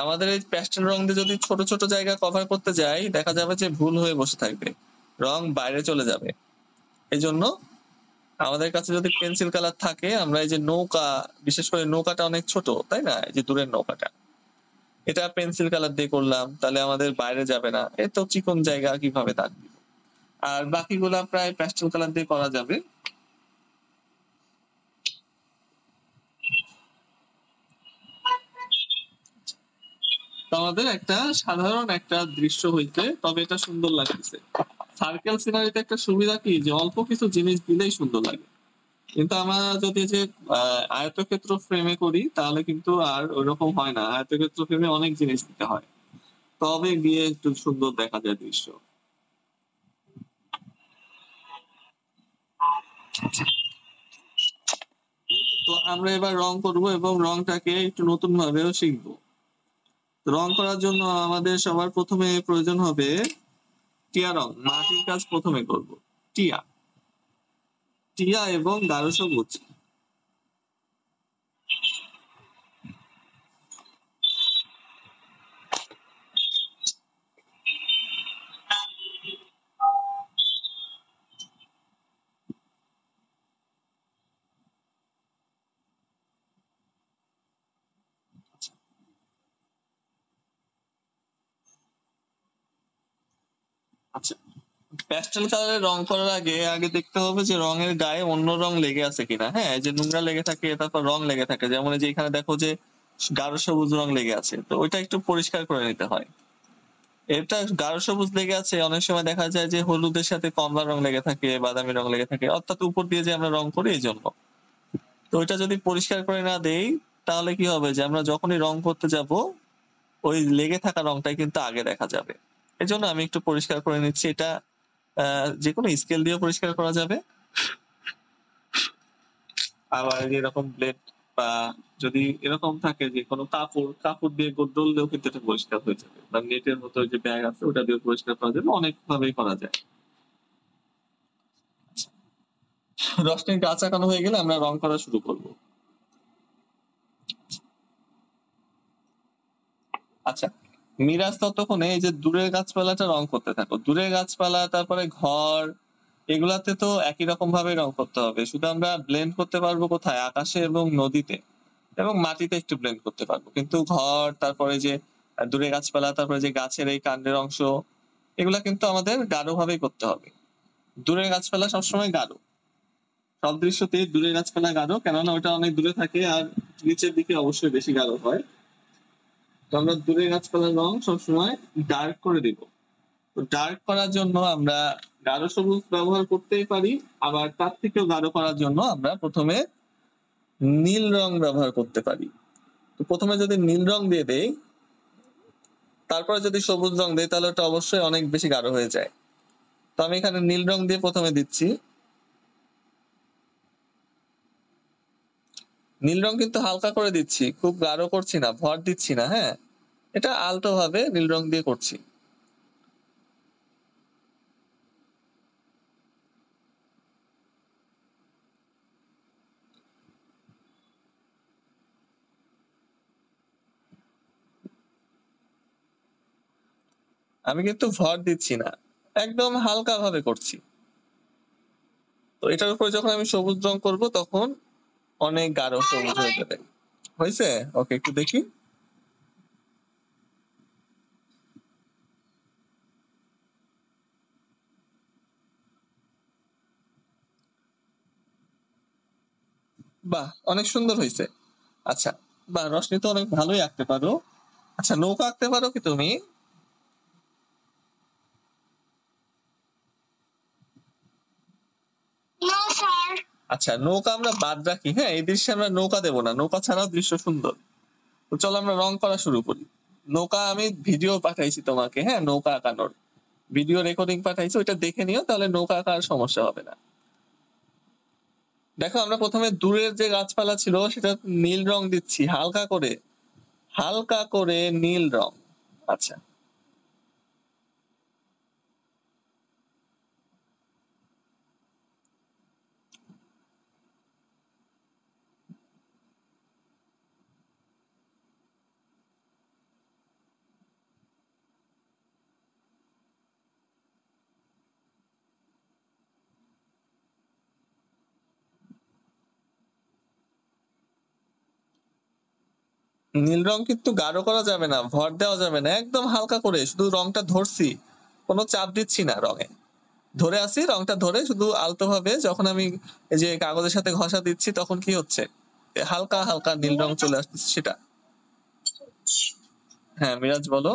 আমাদের এই প্যাস্টেল রং দিয়ে যদি ছোট ছোট জায়গা কভার করতে যাই, দেখা যাবে যে ভুল হয়ে বসে থাকবে, রং বাইরে চলে যাবে। এই জন্য আমাদের কাছে যদি পেন্সিল কালার থাকে, আমরা এই যে নৌকা, বিশেষ করে নৌকাটা অনেক ছোট তাই না, এই যে দূরের নৌকাটা, এটা পেন্সিল কালার দিয়ে করলাম, তাহলে আমাদের বাইরে যাবে না, এ তো চিকন জায়গা কিভাবে দাগ দিব। আর বাকিগুলা প্রায় প্যাস্টেল কালার দিয়ে করা যাবে। তো আমাদের একটা সাধারণ একটা দৃশ্য হইতে, তবে এটা সুন্দর লাগতেছে। সার্কেল সিনারিতে একটা সুবিধা কি, যে অল্প কিছু জিনিস দিলেই সুন্দর লাগে। কিন্তু আমরা যদি যে আয়তক্ষেত্র ফ্রেমে করি, তাহলে কিন্তু আর ওইরকম হয় না। আয়তক্ষেত্র ফ্রেমে অনেক জিনিস দিতে হয়, তবে গিয়ে একটু সুন্দর দেখা যায় দৃশ্য। তো আমরা এবার রং করব এবং রংটাকে একটু নতুন ভাবেও শিখবো। রং করার জন্য আমাদের সবার প্রথমে প্রয়োজন হবে টিয়া রং। মাটির কাজ প্রথমে করব। টিয়া টিয়া এবং গাঢ় সবুজ। আচ্ছা, প্যাস্টেল কালারে রং করার আগে আগে দেখতে হবে যে রঙের গায়ে অন্য রং লেগে আছে কিনা। হ্যাঁ, এই যে নোংরা লেগে থাকে, তারপর রং লেগে থাকে, যেমন এই যে এখানে দেখো যে গাঢ় সবুজ রং লেগে আছে, তো ওইটা একটু পরিষ্কার করে নিতে হয়। এটা গাঢ় সবুজ লেগে আছে, অনেক সময় দেখা যায় যে হলুদের সাথে কমলা রং লেগে থাকে, বাদামি রং লেগে থাকে, অর্থাৎ উপর দিয়ে যে আমরা রং করি এই জন্য। তো ওইটা যদি পরিষ্কার করে না দেই, তাহলে কি হবে যে আমরা যখনই রং করতে যাব, ওই লেগে থাকা রংটাই কিন্তু আগে দেখা যাবে। এজন্য আমি একটু পরিষ্কার করে নিচ্ছি। এটা যে কোনো স্কেল দিয়ে পরিষ্কার করা যাবে। আবার এরকম ব্লেড, বা যদি এরকম থাকে যে কোনো কাপড় কাপড় দিয়ে ধরলেও কিন্তু এটা পরিষ্কার হয়ে যাবে, বা নেটের মতো যে ব্যাগ আছে ওটা দিয়ে পরিষ্কার করা যাবে, অনেক ভাবেই করা যায়। রসটির গাছ আঁকানো হয়ে গেলে আমরা রং করা শুরু করব। আচ্ছা, মিরাজ ততক্ষণে এই যে দূরের গাছপালাটা রং করতে থাকো। দূরের গাছপালা, তারপরে ঘর, এগুলাতে তো একই রকম ভাবে রং করতে হবে, শুধু আমরা ব্লেন্ড করতে পারবো কোথায়, আকাশে এবং নদীতে এবং মাটিতে একটু ব্লেন্ড করতে পারবো। কিন্তু ঘর, তারপরে যে দূরে গাছপালা, তারপরে যে গাছের এই কাণ্ডের অংশ, এগুলা কিন্তু আমাদের গাঢ় ভাবেই করতে হবে। দূরের গাছপালা সবসময় গাঢ়, সব দৃশ্যতেই দূরের গাছপালা গাঢ়, কেননা ওটা অনেক দূরে থাকে আর নিচের দিকে অবশ্যই বেশি গাঢ় হয়। তো আমরা দূরের গাছপালার রং সবসময় ডার্ক করে দিব। তো ডার্ক করার জন্য আমরা গাঢ় সবুজ ব্যবহার করতেই পারি, আবার তার থেকেও গাঢ় করার জন্য আমরা প্রথমে নীল রং ব্যবহার করতে পারি। তো প্রথমে যদি নীল রং দিয়ে দেই, তারপরে যদি সবুজ রং দেই, তাহলে ওটা অবশ্যই অনেক বেশি গাঢ় হয়ে যায়। তো আমি এখানে নীল রং দিয়ে প্রথমে দিচ্ছি। নীল রং কিন্তু হালকা করে দিচ্ছি, খুব গাঢ় করছি না, ভর দিচ্ছি না। হ্যাঁ, এটা আলতো ভাবে নীল রং দিয়ে করছি। আমি কিন্তু ভর দিচ্ছি না, একদম হালকা ভাবে করছি। তো এটার উপর যখন আমি সবুজ রং করব, তখন অনেক গাঢ় সবুজ হয়ে যাবে। হয়েছে? ওকে, একটু দেখি। বাহ, অনেক সুন্দর হয়েছে। আচ্ছা, বাহ, রশনি তো অনেক ভালোই আঁকতে পারো। আচ্ছা, নৌকা আঁকতে পারো কি তুমি? না স্যার। আচ্ছা, নৌকা আমরা বাদ রাখি। হ্যাঁ, এই দৃশ্যে আমরা নৌকা দেবো না, নৌকা ছাড়াও দৃশ্য সুন্দর। তো চলো আমরা রং করা শুরু করি। নৌকা আমি ভিডিও পাঠাইছি তোমাকে, হ্যাঁ, নৌকা আঁকানোর ভিডিও রেকর্ডিং পাঠাইছি, ওইটা দেখে নিও, তাহলে নৌকা আঁকার সমস্যা হবে না। দেখো, আমরা প্রথমে দূরের যে গাছপালা ছিল সেটা নীল রং দিচ্ছি, হালকা করে, হালকা করে নীল রং। আচ্ছা, নীল রং কিন্তু গাঢ় করা যাবে না, ভর দেওয়া যাবে না, একদম হালকা করে শুধু রংটা ধরছি, কোনো চাপ দিচ্ছি না রঙে। ধরে আছি, রংটা ধরে শুধু আলতো ভাবে যখন আমি এই যে কাগজের সাথে ঘষা দিচ্ছি তখন কি হচ্ছে, হালকা হালকা নীল রং চলে আসতেছে সেটা। হ্যাঁ মিরাজ বলো।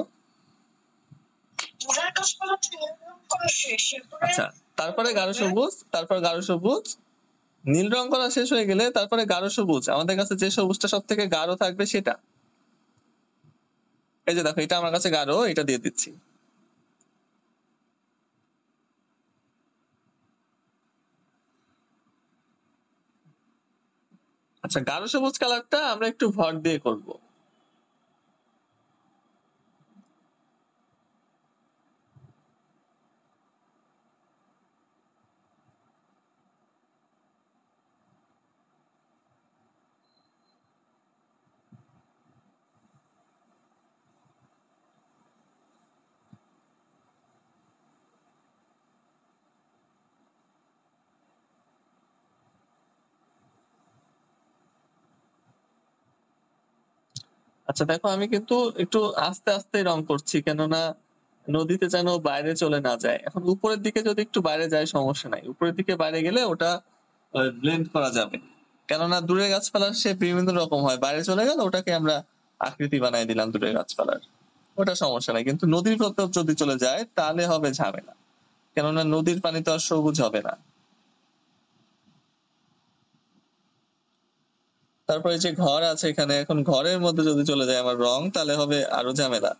দূরের গাছপালাতে নীল রং করা শেষ, এরপরে আচ্ছা, তারপরে গাঢ় সবুজ, তারপর গাঢ় সবুজ। নীল রং করা শেষ হয়ে গেলে তারপরে গাঢ় সবুজ, আমাদের কাছে যে সবুজটা সব থেকে গাঢ় থাকবে সেটা। এই যে দেখো এটা আমার কাছে গাঢ়, এটা দিয়ে দিচ্ছি। আচ্ছা, গাঢ় সবুজ কালারটা আমরা একটু ভর দিয়ে করব। আচ্ছা দেখো, আমি কিন্তু একটু আস্তে আস্তে রং করছি, কেননা নদীতে যেন বাইরে চলে না যায়। এখন উপরের দিকে যদি একটু বাইরে যায় সমস্যা নাই, উপরের দিকে বাইরে গেলে ওটা ব্লেন্ড করা যাবে, কেননা দূরের গাছপালার সে বিভিন্ন রকম হয়, বাইরে চলে গেল ওটাকে আমরা আকৃতি বানাই দিলাম দূরের গাছপালার, ওটা সমস্যা নাই। কিন্তু নদীর ভেতর যদি চলে যায় তাহলে হবে ঝামেলা, কেননা নদীর পানি তো আর সবুজ হবে না। তারপরে যে ঘর আছে এখানে, এখন ঘরের মধ্যে যদি চলে যায় আমার রং তাহলে হবে আরো ঝামেলা।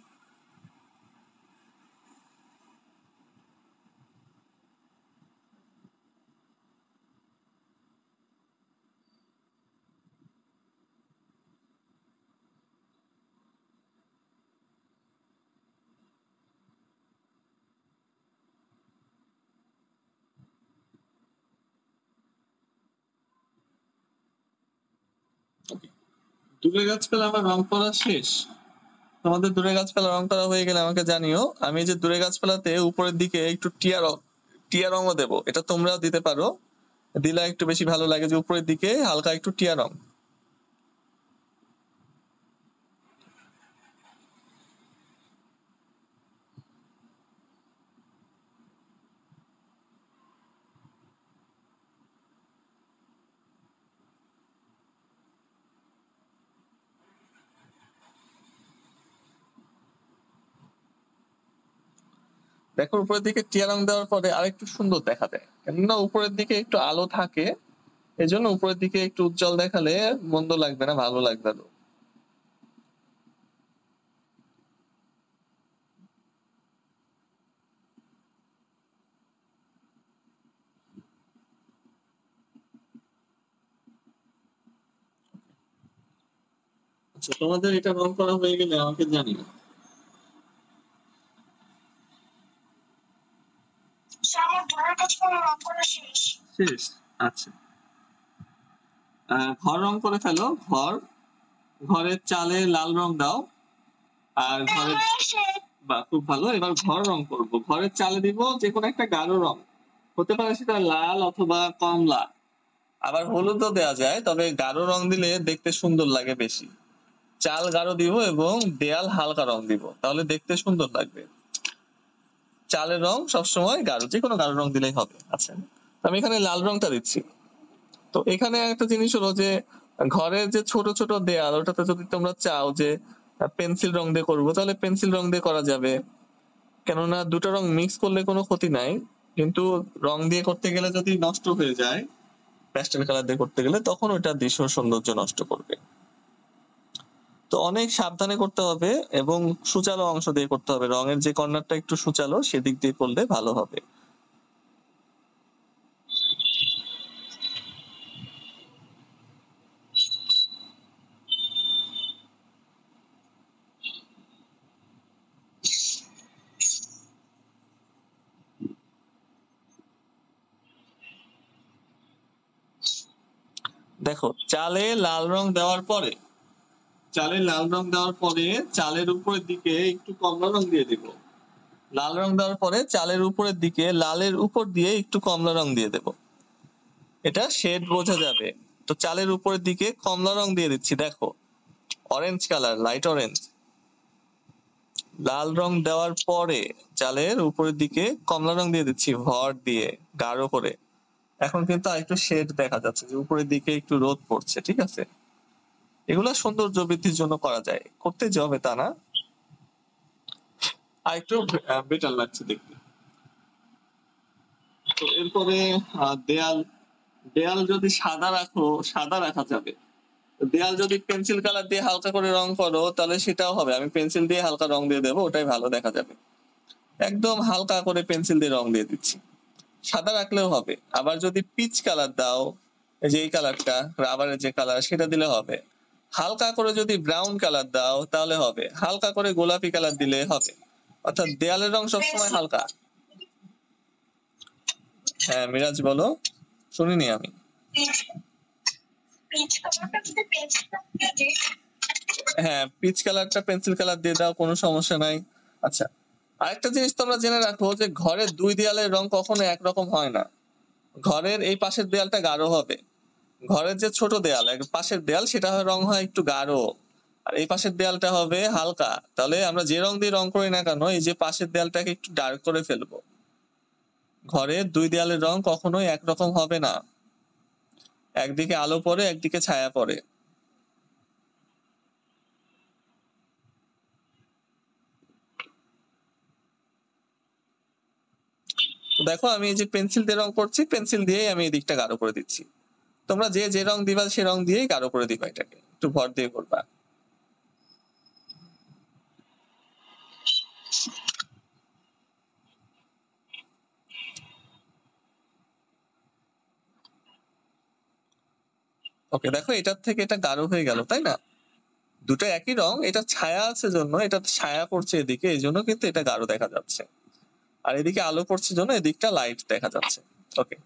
দূরের গাছপালা আমার রং করা শেষ। তোমাদের দূরের গাছপালা রং করা হয়ে গেলে আমাকে জানিও। আমি যে দূরের গাছপালাতে উপরের দিকে একটু টিয়া রঙও দেবো, এটা তোমরাও দিতে পারো, দিলে একটু বেশি ভালো লাগে, যে উপরের দিকে হালকা একটু টিয়া রং। দেখো উপরের দিকে টিয়া রং দেওয়ার পরে আরেকটু সুন্দর দেখা যায়, কেননা উপরের দিকে একটু আলো থাকে, এই জন্য উপরের দিকে একটু উজ্জ্বল দেখালে মন্দ লাগবে না, ভালো লাগবে আরো। আচ্ছা, তোমাদের এটা রং করা হয়ে গেলে আমাকে জানিও। আমার দূরের গাছপালা রং করা শেষ। শেষ। আচ্ছা, ঘর রং করে ফেলো। ঘরের চালে লাল রং দাও, আর ঘরের, বা খুব ভালো। এবার ঘর রং করব, ঘরের চালে দিব যে কোনো একটা গাঢ় রং, হতে পারে সেটা লাল অথবা কমলা, আবার হলুদও দেওয়া যায়, তবে গাঢ় রং দিলে দেখতে সুন্দর লাগে বেশি। চাল গাঢ় দিব এবং দেয়াল হালকা রং দিব, তাহলে দেখতে সুন্দর লাগবে। চালের রং সবসময় গাঢ়, যে কোনো গাঢ় রং দিলেই হবে। আচ্ছা, আমি এখানে লাল রংটা দিচ্ছি। তো এখানে একটা জিনিস হলো যে ঘরের যে ছোট ছোট দেয়াল, ওটাতে যদি তোমরা চাও যে পেন্সিল রং দিয়ে করবো, তাহলে পেন্সিল রং দিয়ে করা যাবে, কেননা দুটো রং মিক্স করলে কোনো ক্ষতি নাই। কিন্তু রং দিয়ে করতে গেলে যদি নষ্ট হয়ে যায়, প্যাস্টেল কালার দিয়ে করতে গেলে তখন ওটা দৃশ্য সৌন্দর্য নষ্ট করবে। তো অনেক সাবধানে করতে হবে এবং সুচালো অংশ দিয়ে করতে হবে, রঙের যে কর্নারটা একটু সুচালো সেদিক দিয়ে করলে ভালো হবে। দেখো, চালের উপরের দিকে একটু কমলা রং দিয়ে দিব। লাল রং দেওয়ার পরে চালের উপরের দিকে লালের উপর দিয়ে একটু কমলা রং দিয়ে দেব, এটা শেড বোঝা যাবে। তো চালের উপরের দিকে কমলা রং দিয়ে দিচ্ছি, দেখো অরেঞ্জ কালার, লাইট অরেঞ্জ। লাল রং দেওয়ার পরে চালের উপরের দিকে কমলা রং দিয়ে দিচ্ছি ভর দিয়ে গাঢ় করে। এখন কিন্তু আরেকটু শেড দেখা যাচ্ছে যে উপরের দিকে একটু রোদ পড়ছে, ঠিক আছে? এগুলা সৌন্দর্য বৃদ্ধির জন্য করা যায়, করতে যে হবে তা না, আর একটু বেটার লাগছে দেখতে। তো এরপরে দেয়াল, দেয়াল যদি সাদা রাখো, সাদা রাখা যাবে। দেয়াল যদি পেন্সিল কালার দিয়ে হালকা করে রং করো তাহলে সেটাও হবে, আমি পেন্সিল দিয়ে হালকা রং দিয়ে দেবো, ওটাই ভালো দেখা যাবে। একদম হালকা করে পেন্সিল দিয়ে রং দিয়ে দিচ্ছি, সাদা রাখলেও হবে। আবার যদি পিচ কালার দাও, এই যে এই কালারটা রাবারের যে কালার সেটা দিলে হবে। হালকা করে যদি ব্রাউন কালার দাও তাহলে হবে, হালকা করে গোলাপি কালার দিলে হবে। অর্থাৎ দেয়ালের রং সবসময় হালকা। হ্যাঁ মিরাজ বলো, শুনিনি আমি। হ্যাঁ পিচ কালারটা পেন্সিল কালার দিয়ে দাও, কোনো সমস্যা নাই। আচ্ছা, আরেকটা জিনিস তোমরা জেনে রাখো যে ঘরের দুই দেয়ালের রং কখনো একরকম হয় না। ঘরের এই পাশের দেয়ালটা গাঢ় হবে, ঘরের যে ছোট দেয়াল পাশের দেয়াল সেটা রং হয় একটু গাঢ়, আর এই পাশের দেয়ালটা হবে হালকা। তাহলে আমরা যে রং দিয়ে রং করি না কেন, এই যে পাশের দেয়ালটাকে একটু ডার্ক করে ফেলবো। ঘরের দুই দেয়ালের রং কখনোই একরকম হবে না, একদিকে আলো পড়ে একদিকে ছায়া পড়ে। দেখো আমি এই যে পেন্সিল দিয়ে রং করছি, পেন্সিল দিয়েই আমি এই দিকটা গাঢ় করে দিচ্ছি। তোমরা যে যে রং দিবা সে রং দিয়েই গাঢ় করে দিবা, এটাকে একটু ভর দিয়ে করবা। ওকে দেখো এটার থেকে এটা গাঢ় হয়ে গেল, তাই না? দুটো একই রং, এটা ছায়া আছে জন্য, এটা ছায়া পড়ছে এদিকে এই জন্য কিন্তু এটা গাঢ় দেখা যাচ্ছে, আর এদিকে আলো পড়ছে জন্য এদিকটা লাইট দেখা যাচ্ছে। ওকে,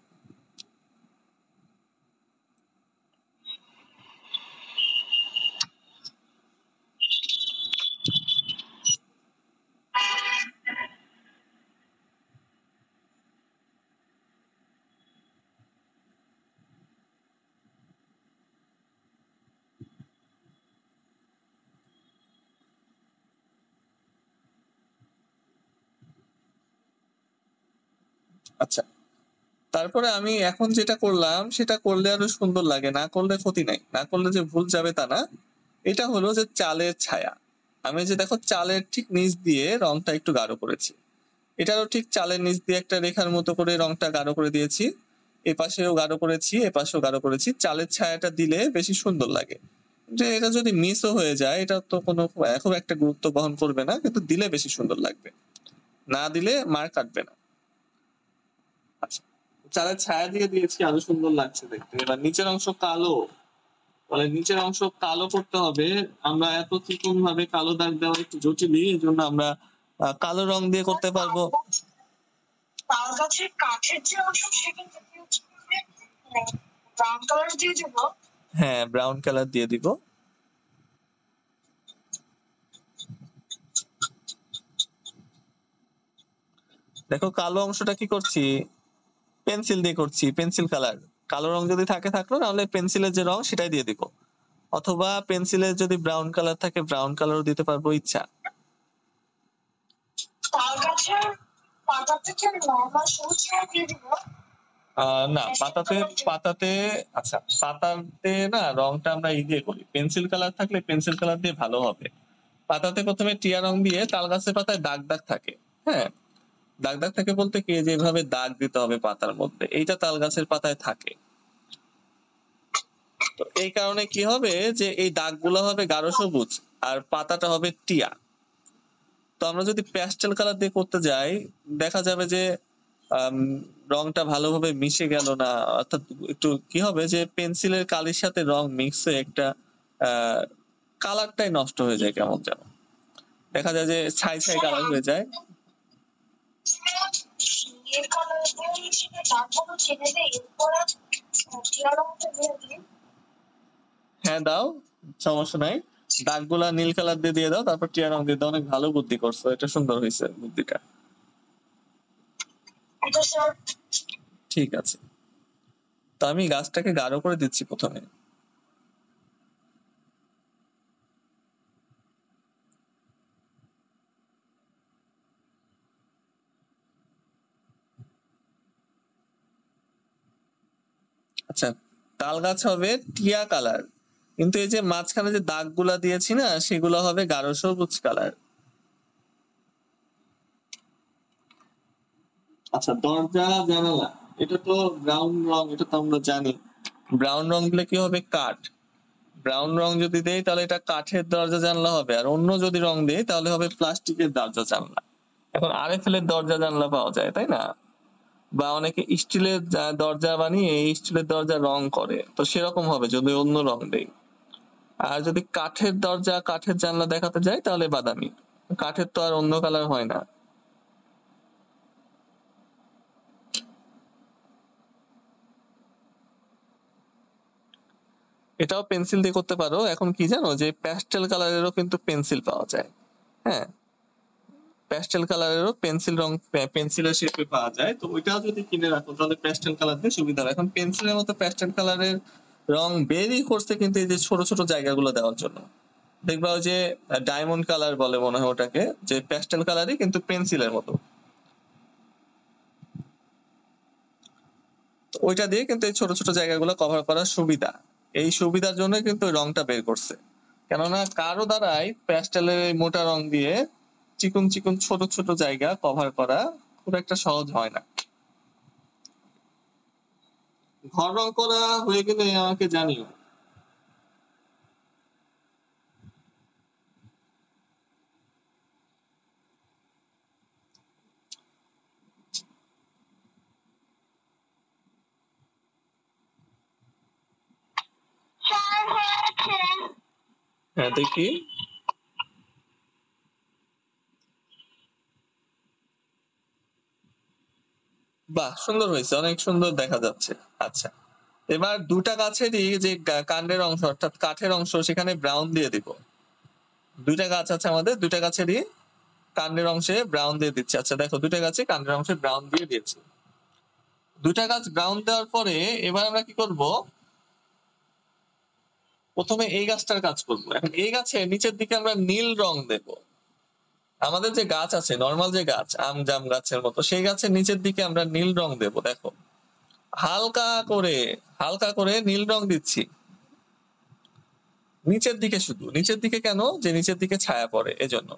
আচ্ছা। তারপরে আমি এখন যেটা করলাম সেটা করলে আরো সুন্দর লাগে, না করলে ক্ষতি নাই, না করলে যে ভুল যাবে তা না। এটা হলো যে চালের ছায়া। আমি যে দেখো চালের ঠিক নিচ দিয়ে রংটা একটু গাঢ় করেছি, এটারও ঠিক চালের নিচ দিয়ে একটা রেখার মতো করে রংটা গাঢ় করে দিয়েছি। এপাশেও গাঢ় করেছি, এপাশেও গাঢ় করেছি। চালের ছায়াটা দিলে বেশি সুন্দর লাগে। যে এটা যদি মিসও হয়ে যায় এটা তো কোনো খুব একটা গুরুত্ব বহন করবে না, কিন্তু দিলে বেশি সুন্দর লাগবে, না দিলে মার কাটবে না। আচ্ছা, চালের ছায়া দিয়ে দিয়েছি, আরো সুন্দর লাগছে দেখতে। এবার নিচের অংশ কালো, তাহলে নিচের অংশ কালো করতে হবে। আমরা এত চিকন ভাবে কালো দাগ দেওয়া একটু জটিলই, এই জন্য আমরা কালো রং দিয়ে করতে পারবো। তাল গাছের কাঠের যে অংশ সেখানে ব্রাউন কালার দিয়ে দিব। হ্যাঁ ব্রাউন কালার দিয়ে দিব। দেখো কালো অংশটা কি করছি, পেন্সিল দিয়ে করছি, পেন্সিল কালার। কালো রং যদি থাকে থাকলো, নাহলে পেন্সিলের যে রং সেটাই দিয়ে দিব, অথবা পেন্সিলের যদি ব্রাউন কালার থাকে ব্রাউন কালারও দিতে পারবো, ইচ্ছা। তাল গাছের পাতা থেকে নরমাল সবুজ রং দিয়ে দিব। না পাতাতে, পাতাতে আচ্ছা পাতাতে না রংটা আমরা ই দিয়ে করি, পেন্সিল কালার থাকলে পেন্সিল কালার দিয়ে ভালো হবে। পাতাতে প্রথমে টিয়া রং দিয়ে, তাল গাছের পাতায় দাগ দাগ থাকে। হ্যাঁ দাগ দাগ থাকে বলতে কি, যেভাবে দাগ দিতে হবে পাতার মধ্যে, এইটা তাল গাছের পাতায় থাকে। তো এই কারণে কি হবে যে এই দাগগুলো হবে গাঢ় সবুজ আর পাতাটা হবে টিয়া। তো আমরা যদি প্যাস্টেল কালার দিয়ে করতে যাই, দেখা যাবে যে রংটা ভালোভাবে মিশে গেল না, অর্থাৎ একটু কি হবে যে পেন্সিলের কালির সাথে রং মিক্স হয়ে একটা কালারটাই নষ্ট হয়ে যায়, কেমন যেন দেখা যায় যে ছাই ছাই কালার হয়ে যায়। হ্যাঁ দাও, সমস্যা নাই। দাগগুলা নীল কালার দিয়ে দিয়ে দাও, তারপর টিয়া রং দিয়ে দাও। অনেক ভালো বুদ্ধি করছো, এটা সুন্দর হয়েছে বুদ্ধিটা। ঠিক আছে, তো আমি গাছটাকে গাঢ় করে দিচ্ছি প্রথমে। আচ্ছা, তাল গাছ হবে টিয়া কালার, কিন্তু এই যে মাঝখানে যে দাগগুলা দিয়েছি না সেগুলো হবে গাঢ় সবুজ কালার। আচ্ছা, দরজা জানালা এটা তো ব্রাউন রং, এটা তো আমরা জানি। ব্রাউন রং দিলে কি হবে? কাঠ। ব্রাউন রং যদি দেই তাহলে এটা কাঠের দরজা জানলা হবে, আর অন্য যদি রং দেই তাহলে হবে প্লাস্টিকের দরজা জানলা। এখন আরএফএল এর দরজা জানলা পাওয়া যায় তাই না, বা অনেকে স্টিলের দরজা বানিয়ে এই স্টিলের দরজা রং করে, তো সেরকম হবে যদি অন্য রং দেই। আর যদি কাঠের দরজা কাঠের জানলা দেখাতে যাই তাহলে বাদামি। কাঠের তো আর অন্য কালার হয় না। এটাও পেন্সিল দিয়ে করতে পারো। এখন কি জানো যে প্যাস্টেল কালারেরও কিন্তু পেন্সিল পাওয়া যায়। হ্যাঁ, প্যাস্টেল কালারেরও পেন্সিল রং পেন্সিলের শেপে পাওয়া যায়, তো ওইটাও যদি কিনে রাখো তাহলে প্যাস্টেল কালার দিয়ে সুবিধা হবে। এখন পেন্সিলের মতো প্যাস্টেল কালারের রং বেরই করছে কিন্তু এই যে ছোট ছোট জায়গাগুলো দেওয়ার জন্য। দেখবা ওই যে ডায়মন্ড কালার বলে মনে হয় ওটাকে, যে প্যাস্টেল কালারই কিন্তু পেন্সিলের মতো, তো ওইটা দিয়ে কিন্তু এই ছোট ছোট জায়গাগুলো কভার করার সুবিধা। এই সুবিধার জন্য কিন্তু ওই রংটা বের করছে। কেননা কারো দ্বারাই প্যাস্টেলের এই মোটা রং দিয়ে চিকন চিকন ছোট ছোট জায়গা কভার করা খুব একটা সহজ হয় না। ঘর রং করা হয়ে গেলে আমাকে জানিও। স্যার হয়েছে। হ্যাঁ, দেখি। বাহ, সুন্দর হয়েছে, অনেক সুন্দর দেখা যাচ্ছে। আচ্ছা, এবার দুটা গাছেরই যে কাণ্ডের অংশ অর্থাৎ কাঠের অংশ সেখানে ব্রাউন দিয়ে দিব। দুইটা গাছ আছে আমাদের, দুইটা গাছেরই কাণ্ডের অংশে ব্রাউন দিয়ে দিচ্ছি। আচ্ছা দেখো, দুইটা গাছে কাণ্ডের অংশে ব্রাউন দিয়ে দিয়েছি। দুইটা গাছ ব্রাউন দেওয়ার পরে এবার আমরা কি করব? প্রথমে এই গাছটার কাজ করব। এখন এই গাছে নিচের দিকে আমরা নীল রং দেব। আমাদের যে গাছ আছে নর্মাল যে গাছ আম জাম গাছের মতো, সেই গাছের নিচের দিকে আমরা নীল রং দেব। দেখো, হালকা করে হালকা করে নীল রং দিচ্ছি নিচের দিকে। শুধু নিচের দিকে কেন? যে নিচের দিকে ছায়া পড়ে, এজন্য।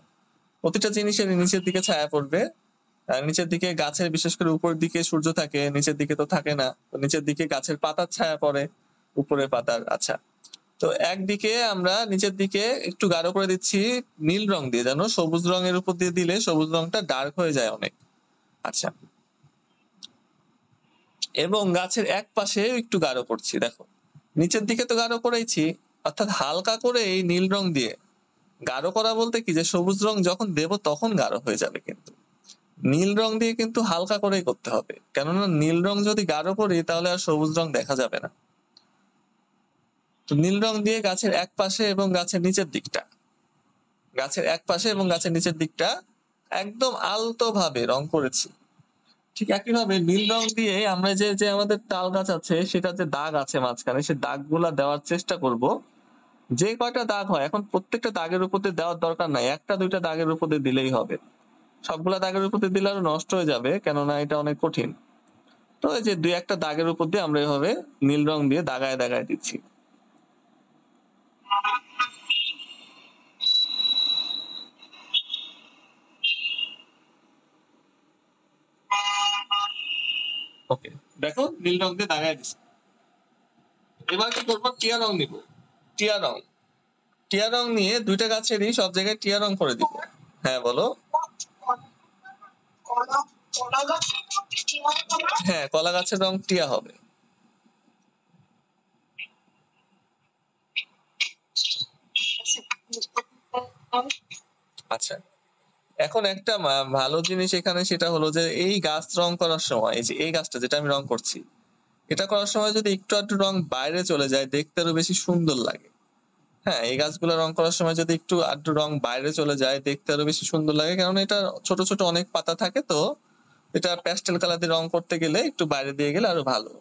প্রতিটা জিনিসের নিচের দিকে ছায়া পড়বে। আর নিচের দিকে গাছের, বিশেষ করে উপরের দিকে সূর্য থাকে, নিচের দিকে তো থাকে না, তো নিচের দিকে গাছের পাতার ছায়া পড়ে, উপরে পাতার। আচ্ছা, তো একদিকে আমরা নিচের দিকে একটু গাঢ় করে দিচ্ছি নীল রং দিয়ে, জানো সবুজ রঙের উপর দিয়ে দিলে সবুজ রংটা ডার্ক হয়ে যায় অনেক। আচ্ছা, এবং গাছের এক পাশে একটু গাঢ় করছি। দেখো, নিচের দিকে তো গাঢ় করেইছি, অর্থাৎ হালকা করে এই নীল রং দিয়ে গাঢ় করা বলতে কি, যে সবুজ রং যখন দেব তখন গাঢ় হয়ে যাবে, কিন্তু নীল রং দিয়ে কিন্তু হালকা করেই করতে হবে। কেননা নীল রং যদি গাঢ় করি তাহলে আর সবুজ রং দেখা যাবে না। তো নীল রং দিয়ে গাছের এক পাশে এবং গাছের নিচের দিকটা, গাছের এক পাশে এবং গাছের নিচের দিকটা একদম আলতো ভাবে রং করেছি। ঠিক একই ভাবে নীল রং দিয়ে আমরা যে যে আমাদের তাল গাছ আছে সেটা যে দাগ আছে মাঝখানে, সে দাগগুলা দেওয়ার চেষ্টা করব। যে কয়টা দাগ হয়, এখন প্রত্যেকটা দাগের উপর দিয়ে দেওয়ার দরকার নাই, একটা দুইটা দাগের উপর দিয়ে দিলেই হবে। সবগুলা দাগের উপর দিয়ে দিলে আরো নষ্ট হয়ে যাবে, কেননা এটা অনেক কঠিন। তো এই যে দুই একটা দাগের উপর দিয়ে আমরা এভাবে নীল রং দিয়ে দাগায় দাগায় দিচ্ছি। ওকে, দেখো নীল রং দিয়ে দাগায় দিচ্ছি। এবার কি করবো? টিয়া রং নিব। টিয়া রং, টিয়া রং নিয়ে দুইটা গাছেরই সব জায়গায় টিয়া রং করে দিব। হ্যাঁ বলো। কলা কলা গাছের মধ্যে টিয়া কলা। হ্যাঁ, কলা গাছের রং টিয়া হবে। আচ্ছা, এখন একটা ভালো জিনিস এখানে, সেটা হলো যে এই গাছ রং করার সময়, এই যে এই গাছটা যেটা আমি রং করছি, এটা করার সময় যদি একটু আধটু রং বাইরে চলে যায় দেখতে আরো বেশি সুন্দর লাগে। হ্যাঁ, এই গাছগুলো রং করার সময় যদি একটু আধটু রং বাইরে চলে যায় দেখতে আরো বেশি সুন্দর লাগে, কারণ এটা ছোট ছোট অনেক পাতা থাকে, তো এটা প্যাস্টেল কালার দিয়ে রং করতে গেলে একটু বাইরে দিয়ে গেলে আরো ভালো।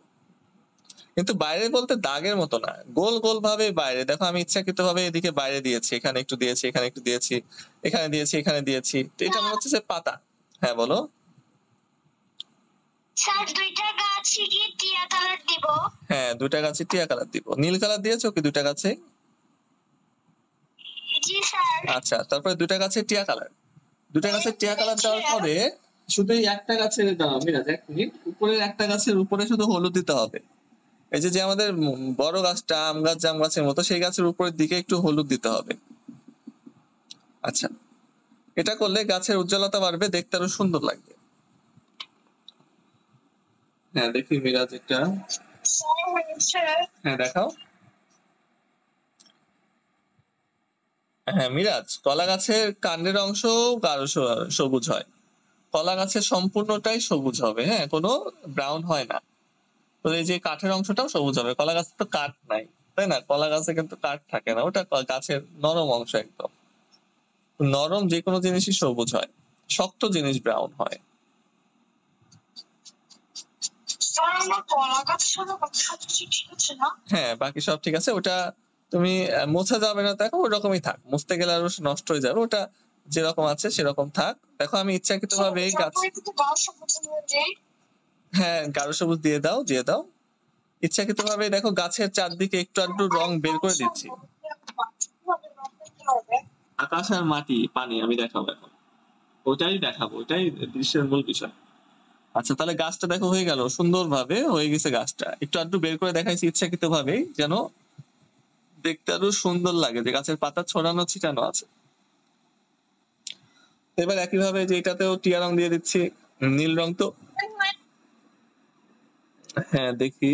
কিন্তু বাইরে বলতে দাগের মতো না, গোল গোল ভাবে বাইরে। দেখো, আমি ইচ্ছাকৃত ভাবে এদিকে বাইরে দিয়েছি, এখানে একটু দিয়েছি, এখানে একটু দিয়েছি, এখানে দিয়েছি, এখানে দিয়েছি, তো এটা মনে হচ্ছে যে পাতা। হ্যাঁ বলো। স্যার দুইটা গাছে কি টিয়া কালার দিব? হ্যাঁ, দুইটা গাছে টিয়া কালার দিব। নীল কালার দিয়েছো কি দুইটা গাছে? জি স্যার। আচ্ছা, তারপরে দুইটা গাছে টিয়া কালার। দুইটা গাছে টিয়া কালার দেওয়ার পরে শুধু এই একটা গাছের দাও মিরাজ, এক মিনিট। উপরের একটা গাছের উপরে শুধু হলুদ দিতে হবে। এই যে যে আমাদের বড় গাছটা আম গাছ জাম গাছের মতো, সেই গাছের উপরের দিকে একটু হলুদ দিতে হবে। আচ্ছা, এটা করলে গাছের উজ্জ্বলতা বাড়বে, দেখতে আরো সুন্দর লাগবে। হ্যাঁ দেখি মিরাজ একটা, হ্যাঁ দেখাও। হ্যাঁ মিরাজ, কলা গাছের কাণ্ডের অংশ গাঢ় সবুজ হয়। কলা গাছের সম্পূর্ণটাই সবুজ হবে, হ্যাঁ, কোনো ব্রাউন হয় না। তো এই যে কাঠের অংশটাও সবুজ হবে। কলা গাছে তো কাঠ নাই, তাই না? কলা গাছে কিন্তু কাঠ থাকে না, ওটা গাছের নরম অংশ একদম। নরম যে কোনো জিনিসই সবুজ হয়, শক্ত জিনিস ব্রাউন হয়। হ্যাঁ বাকি সব ঠিক আছে। ওটা তুমি মোছা যাবে না, দেখো ওরকমই থাক। মুছতে গেলে আরো নষ্ট হয়ে যাবে, ওটা যেরকম আছে সেরকম থাক। দেখো আমি ইচ্ছাকৃত ভাবে গাছ, হ্যাঁ গাঢ় সবুজ দিয়ে দাও, দিয়ে দাও। ইচ্ছাকৃত ভাবে দেখো গাছের চারদিকে একটু একটু রং বের করে দিচ্ছি। আকাশ আর মাটি পানি আমি দেখাবো এখন, ওটাই দেখাবো, ওটাই দৃশ্যের মূল বিষয়। আচ্ছা তাহলে গাছটা দেখো হয়ে গেল, সুন্দর ভাবে হয়ে গেছে গাছটা। একটু আধটু বের করে দেখাইছি ইচ্ছাকৃত ভাবে, যেন দেখতে আরো সুন্দর লাগে যে গাছের পাতা ছড়ানো ছিটানো আছে। এবার একই ভাবে যে এটাতেও টিয়া রং দিয়ে দিচ্ছি, নীল রং তো। হ্যাঁ দেখি,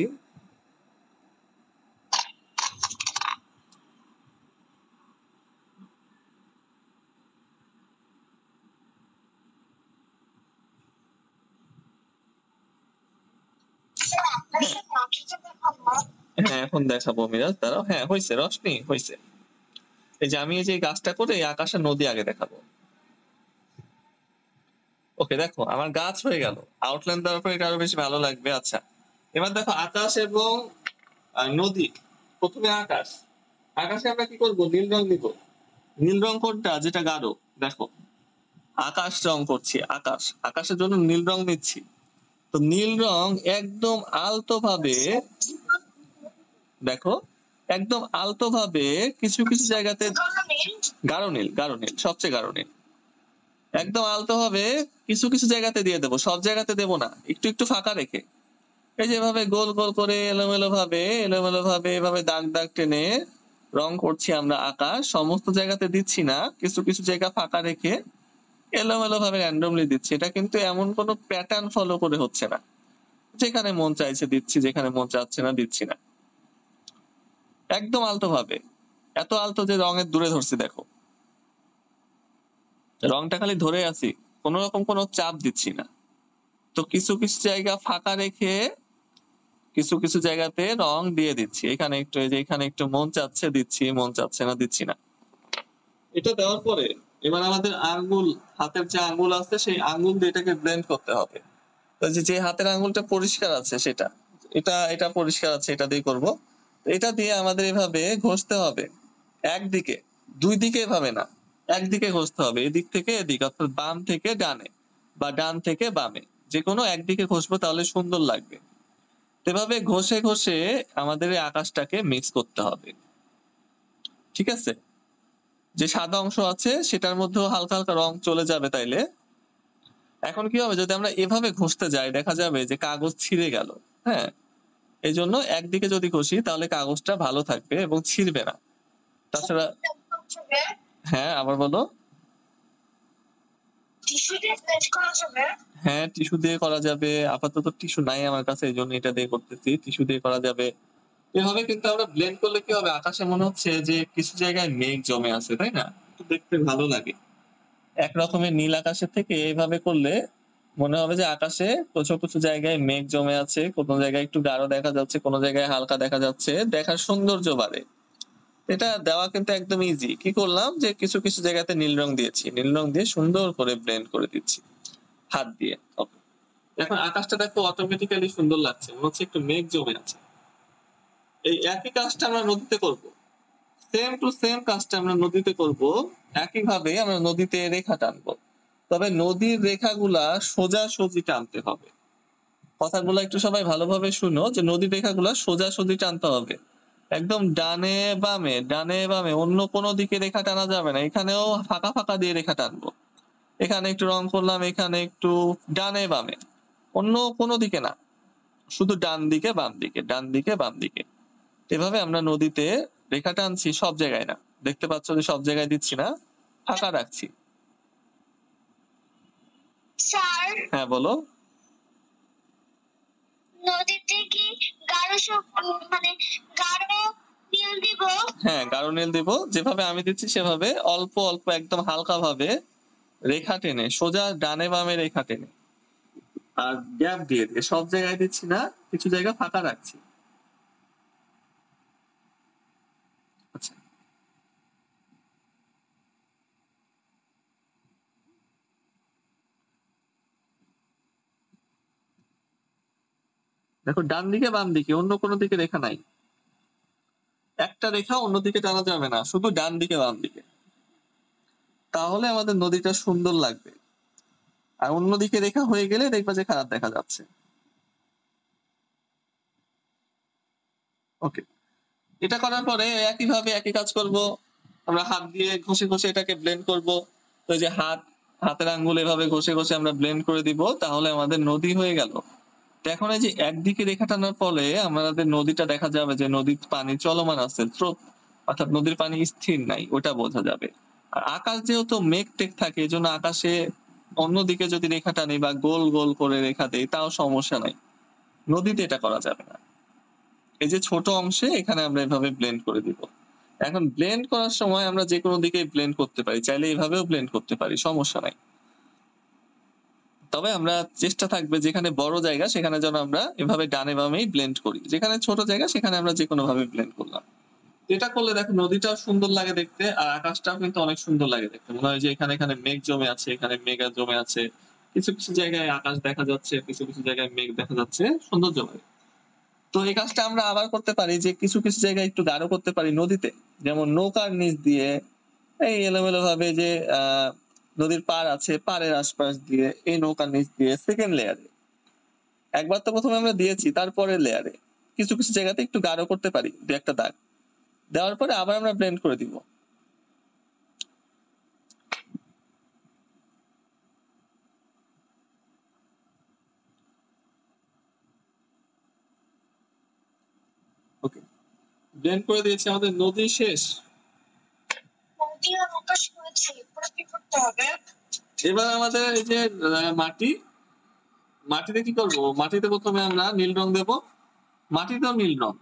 হ্যাঁ এখন দেখাবো মিরাজ, দাঁড়াও। হ্যাঁ হয়েছে, রশনি হয়েছে। এই যে আমি এই যে গাছটা করে এই আকাশের নদী আগে দেখাবো। ওকে দেখো আমার গাছ হয়ে গেল, আউটলাইন দেওয়ার পর এটা আরো বেশি ভালো লাগবে। আচ্ছা এবার দেখো আকাশ এবং নদী। প্রথমে আকাশ, আকাশে আমরা কি করবো? নীল রং দিব। নীল রং কোনটা? যেটা গাঢ়। দেখো আকাশ রং করছি, আকাশ, আকাশের জন্য নীল রং নিচ্ছি। তো নীল রং একদম আলতো ভাবে, দেখো একদম আলতো ভাবে কিছু কিছু জায়গাতে, গাঢ় নীল, গাঢ় নীল, সবচেয়ে গাঢ় নীল। একদম আলতো ভাবে কিছু কিছু জায়গাতে দিয়ে দেবো, সব জায়গাতে দেবো না, একটু একটু ফাঁকা রেখে। এই যেভাবে গোল গোল করে এলোমেলো ভাবে, এলোমেলো ভাবে এভাবে দাগ দাগ টেনে রং করছি আমরা আকাশ। সমস্ত জায়গাতে দিচ্ছি না, কিছু কিছু জায়গা ফাঁকা রেখে এলোমেলো ভাবে র্যান্ডমলি দিচ্ছি। এটা কিন্তু এমন কোনো প্যাটার্ন ফলো করে হচ্ছে না, যেখানে মন চাইছে দিচ্ছি, যেখানে মন চাচ্ছে না দিচ্ছি না। একদম আলতো ভাবে, এত আলতো যে রঙের দূরে ধরছি। দেখো রংটা খালি ধরে আছি, কোন রকম কোনো চাপ দিচ্ছি না। তো কিছু কিছু জায়গা ফাঁকা রেখে কিছু কিছু জায়গাতে রং দিয়ে দিচ্ছি। এখানে একটু, এই যে এখানে একটু মন চাচ্ছে দিচ্ছি, মন চাচ্ছে না দিচ্ছি না। এটা দেওয়ার পরে এবার আমাদের আঙ্গুল, হাতের যে আঙ্গুল আছে সেই আঙ্গুল দিয়ে এটাকে ব্লেন্ড করতে হবে। তো যে হাতের আঙ্গুলটা পরিষ্কার আছে সেটা, এটা এটা পরিষ্কার আছে, এটা দিয়ে করব। এটা দিয়ে আমাদের এভাবে ঘষতে হবে একদিকে, দুই দিকে এভাবে না, একদিকে ঘষতে হবে। এদিক থেকে এদিক, অর্থাৎ বাম থেকে ডানে বা ডান থেকে বামে, যে কোনো একদিকে ঘষবো, তাহলে সুন্দর লাগবে। এভাবে ঘষে ঘষে আমাদের এই আকাশটাকে মিক্স করতে হবে, ঠিক আছে? যে সাদা অংশ আছে সেটার মধ্যেও হালকা হালকা রং চলে যাবে তাইলে। এখন কি হবে, যদি আমরা এভাবে ঘষতে যাই দেখা যাবে যে কাগজ ছিঁড়ে গেল। হ্যাঁ, এই জন্য একদিকে যদি ঘষি তাহলে কাগজটা ভালো থাকবে এবং ছিঁড়বে না। তাছাড়া, হ্যাঁ আবার বলো। হ্যাঁ টিস্যু দিয়ে করা যাবে, আপাতত টিস্যু নাই আমার কাছে, এই জন্য এটা দিয়ে করতেছি। টিস্যু দিয়ে করা যাবে। এভাবে কিন্তু আমরা ব্লেন্ড করলে কি হবে, আকাশে মনে হচ্ছে যে কিছু জায়গায় মেঘ জমে আছে, তাই না? দেখতে ভালো লাগে। এক রকমের নীল আকাশের থেকে এইভাবে করলে মনে হবে যে আকাশে কিছু কিছু জায়গায় মেঘ জমে আছে, কোনো জায়গায় একটু গাঢ় দেখা যাচ্ছে, কোনো জায়গায় হালকা দেখা যাচ্ছে, দেখার সৌন্দর্য বাড়ে। এটা দেওয়া কিন্তু একদম ইজি। কি করলাম, যে কিছু কিছু জায়গাতে নীল রং দিয়েছি, নীল রং দিয়ে সুন্দর করে ব্লেন্ড করে দিচ্ছি হাত দিয়ে। ওকে, এখন আকাশটা দেখো অটোমেটিক্যালি সুন্দর লাগছে, মনে হচ্ছে একটু মেঘ জমে আছে। এই একই কাজটা আমরা নদীতে করব, সেম টু সেম কাজটা আমরা নদীতে করব। একইভাবে আমরা নদীতে রেখা টানবো, তবে নদীর রেখাগুলা সোজাসুজি টানতে হবে। কথাগুলো একটু সবাই ভালোভাবে শুনো, যে নদী রেখাগুলো সোজাসুজি টানতে হবে, একদম ডানে বামে ডানে বামে, অন্য কোনো দিকে রেখা টানা যাবে না। এখানেও ফাঁকা ফাঁকা দিয়ে রেখা টানবো, এখানে একটু রং করলাম, এখানে একটু, ডানে বামে, অন্য কোনো দিকে না, শুধু ডান দিকে বাম দিকে ডান দিকে বাম দিকে। এভাবে আমরা নদীতে রেখা টানছি, সব জায়গায় না, দেখতে পাচ্ছ যে সব জায়গায় দিচ্ছি না, ফাঁকা রাখছি। স্যার, হ্যাঁ বলো। নদীতে কি মানে গাঢ় নীল দিব? হ্যাঁ গাঢ় নীল দিব, যেভাবে আমি দিচ্ছি সেভাবে অল্প অল্প একদম হালকা ভাবে রেখা টেনে, সোজা ডানে বামে রেখা টেনে, আর গ্যাপ দিয়ে দিয়ে, সব জায়গায় দিচ্ছি না, কিছু জায়গা ফাঁকা রাখছি। আচ্ছা দেখো, ডান দিকে বাম দিকে অন্য কোনো দিকে রেখা নাই, একটা রেখা অন্যদিকে টানা যাবে না, শুধু ডান দিকে বাম দিকে, তাহলে আমাদের নদীটা সুন্দর লাগবে। আর অন্যদিকে রেখা হয়ে গেলে দেখবা যে খারাপ দেখা যাচ্ছে। ওকে, এটা করার পরে একইভাবে একই কাজ করব, আমরা হাত দিয়ে ঘষে ঘষে এটাকে ব্লেন্ড করব। তো এই যে হাতের আঙ্গুল এভাবে ঘষে ঘষে আমরা ব্লেন্ড করে দিব, তাহলে আমাদের নদী হয়ে গেল। তো এখন এই যে একদিকে রেখা টানার ফলে আমাদের নদীটা দেখা যাবে যে নদীর পানি চলমান আছে, স্রোত, অর্থাৎ নদীর পানি স্থির নাই, ওটা বোঝা যাবে। আর আকাশ যেহেতু মেঘ টেক থাকে, এই জন্য আকাশে অন্যদিকে যদি রেখা টানি বা গোল গোল করে রেখা দেই তাও সমস্যা নাই, নদীতে এটা করা যাবে না। এই যে ছোট অংশে এখানে আমরা এভাবে ব্লেন্ড করে দিব। এখন ব্লেন্ড করার সময় আমরা যে কোনো দিকে ব্লেন্ড করতে পারি, চাইলে এইভাবেও ব্লেন্ড করতে পারি, সমস্যা নাই। তবে আমরা চেষ্টা থাকবে যেখানে বড় জায়গা সেখানে যেন আমরা এভাবে ডানে বামেই ব্লেন্ড করি, যেখানে ছোট জায়গা সেখানে আমরা যে কোনো ভাবে ব্লেন্ড করলাম। এটা করলে দেখো নদীটাও সুন্দর লাগে দেখতে, আর আকাশটাও কিন্তু অনেক সুন্দর লাগে দেখতে, মনে হয় যে এখানে এখানে মেঘ জমে আছে, এখানে মেঘ জমে আছে, কিছু কিছু জায়গায় আকাশ দেখা যাচ্ছে, কিছু কিছু জায়গায় মেঘ দেখা যাচ্ছে, সুন্দর জমে। তো এই কাজটা আমরা আবার করতে পারি যে কিছু কিছু জায়গায় একটু গাঢ় করতে পারি নদীতে, যেমন নৌকার নিচ দিয়ে এই এলোমেলো ভাবে যে নদীর পাড় আছে, পাড়ের আশপাশ দিয়ে এই নৌকার নিচ দিয়ে সেকেন্ড লেয়ারে, একবার তো প্রথমে আমরা দিয়েছি, তারপরে লেয়ারে কিছু কিছু জায়গাতে একটু গাঢ় করতে পারি, দু একটা দাগ দেওয়ার পরে আবার আমরা ব্লেন্ড করে দিব। ওকে, ব্লেন্ড করে দিয়েছি, আমাদের নদী শেষ। নদী আর আকাশ করেছি, এরপরে কি করতে হবে? এবার আমাদের এই যে মাটিতে কি করব, মাটিতে প্রথমে আমরা নীল রং দেব, মাটিতেও নীল রং,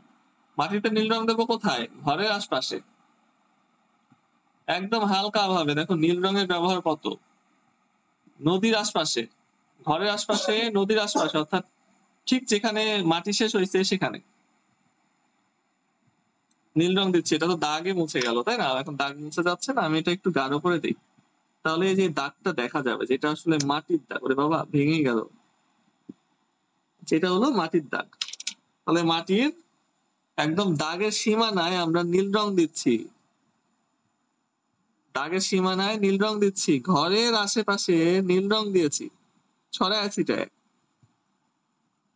মাটিতে নীল রং দেবো কোথায়, ঘরের আশপাশে, একদম হালকা ভাবে। দেখো নীল রঙের ব্যবহার কত, নদীর আশপাশে, ঘরের আশপাশে, নদীর আশপাশে, অর্থাৎ ঠিক যেখানে মাটি শেষ হয়েছে সেখানে নীল রং দিচ্ছি। এটা তো দাগে মুছে গেল তাই না, এখন দাগ মুছে যাচ্ছে না, আমি এটা একটু গাঢ় করে দিই, তাহলে এই যে দাগটা দেখা যাবে, যেটা আসলে মাটির দাগ। ওরে বাবা, ভেঙে গেল, যেটা হলো মাটির দাগ। তাহলে মাটির একদম দাগের সীমানায় আমরা নীল রং দিচ্ছি, দাগের সীমানায় নীল রং দিচ্ছি, ঘরের আশেপাশে নীল রং দিয়েছি, ছড়ায় ছিটায়,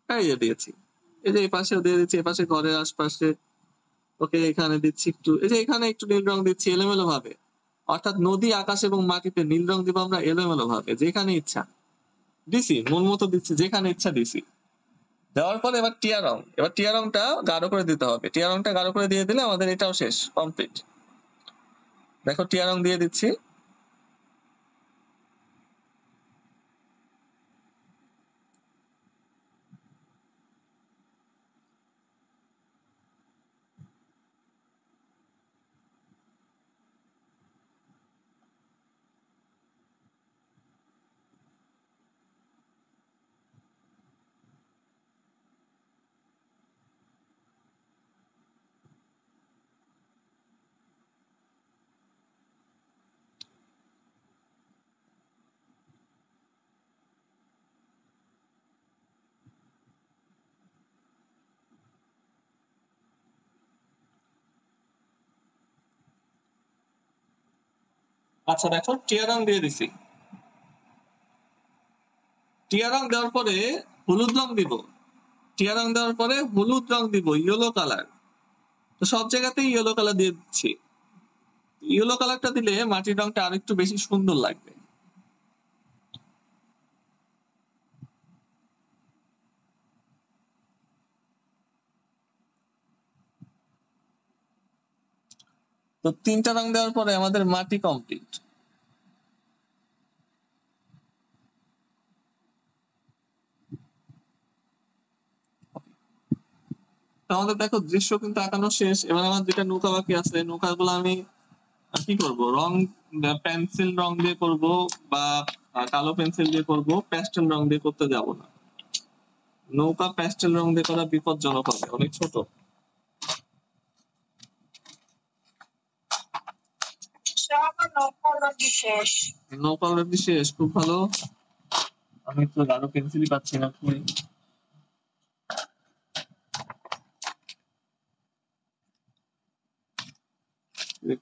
এই যে দিয়েছি, এই যে এই পাশেও দিয়ে দিচ্ছি, এপাশে ঘরের আশপাশে। ওকে, এখানে দিচ্ছি একটু, এই যে এখানে একটু নীল রং দিচ্ছি এলোমেলো ভাবে, অর্থাৎ নদী, আকাশ এবং মাটিতে নীল রং দিব আমরা এলোমেলো ভাবে, যেখানে ইচ্ছা দিছি, মন মতো দিচ্ছি, যেখানে ইচ্ছা দিছি। দেওয়ার পরে এবার টিয়া রং, এবার টিয়া রংটা গাঢ় করে দিতে হবে, টিয়া রংটা গাঢ় করে দিয়ে দিলে আমাদের এটাও শেষ, কমপ্লিট। দেখো টিয়া রং দিয়ে দিচ্ছি। আচ্ছা দেখো টিয়া রং দিয়ে দিছি, টিয়া রং দেওয়ার পরে হলুদ রং দিব, টিয়া রং দেওয়ার পরে হলুদ রং দিব, ইয়েলো কালার। তো সব জায়গাতেই ইয়েলো কালার দিয়ে দিচ্ছি। ইয়েলো কালারটা দিলে মাটির রংটা আরেকটু বেশি সুন্দর লাগবে। তো 3টা রং দেওয়ার পরে আমাদের মাটি কমপ্লিট। আমাদের দেখো দৃশ্য কিন্তু আঁকানো শেষ। এবার আমার যেটা নৌকা বাকি আছে, নৌকাগুলো আমি কি করব, রং পেন্সিল রং দিয়ে করব বা কালো পেন্সিল দিয়ে করব, প্যাস্টেল রং দিয়ে করতে যাব না। নৌকা প্যাস্টেল রং দিয়ে করা বিপজ্জনক হবে, অনেক ছোট। নৌকা অলরেডি শেষ, খুব ভালো। আমি তো গাঢ় পেন্সিলই পাচ্ছি না খুবই।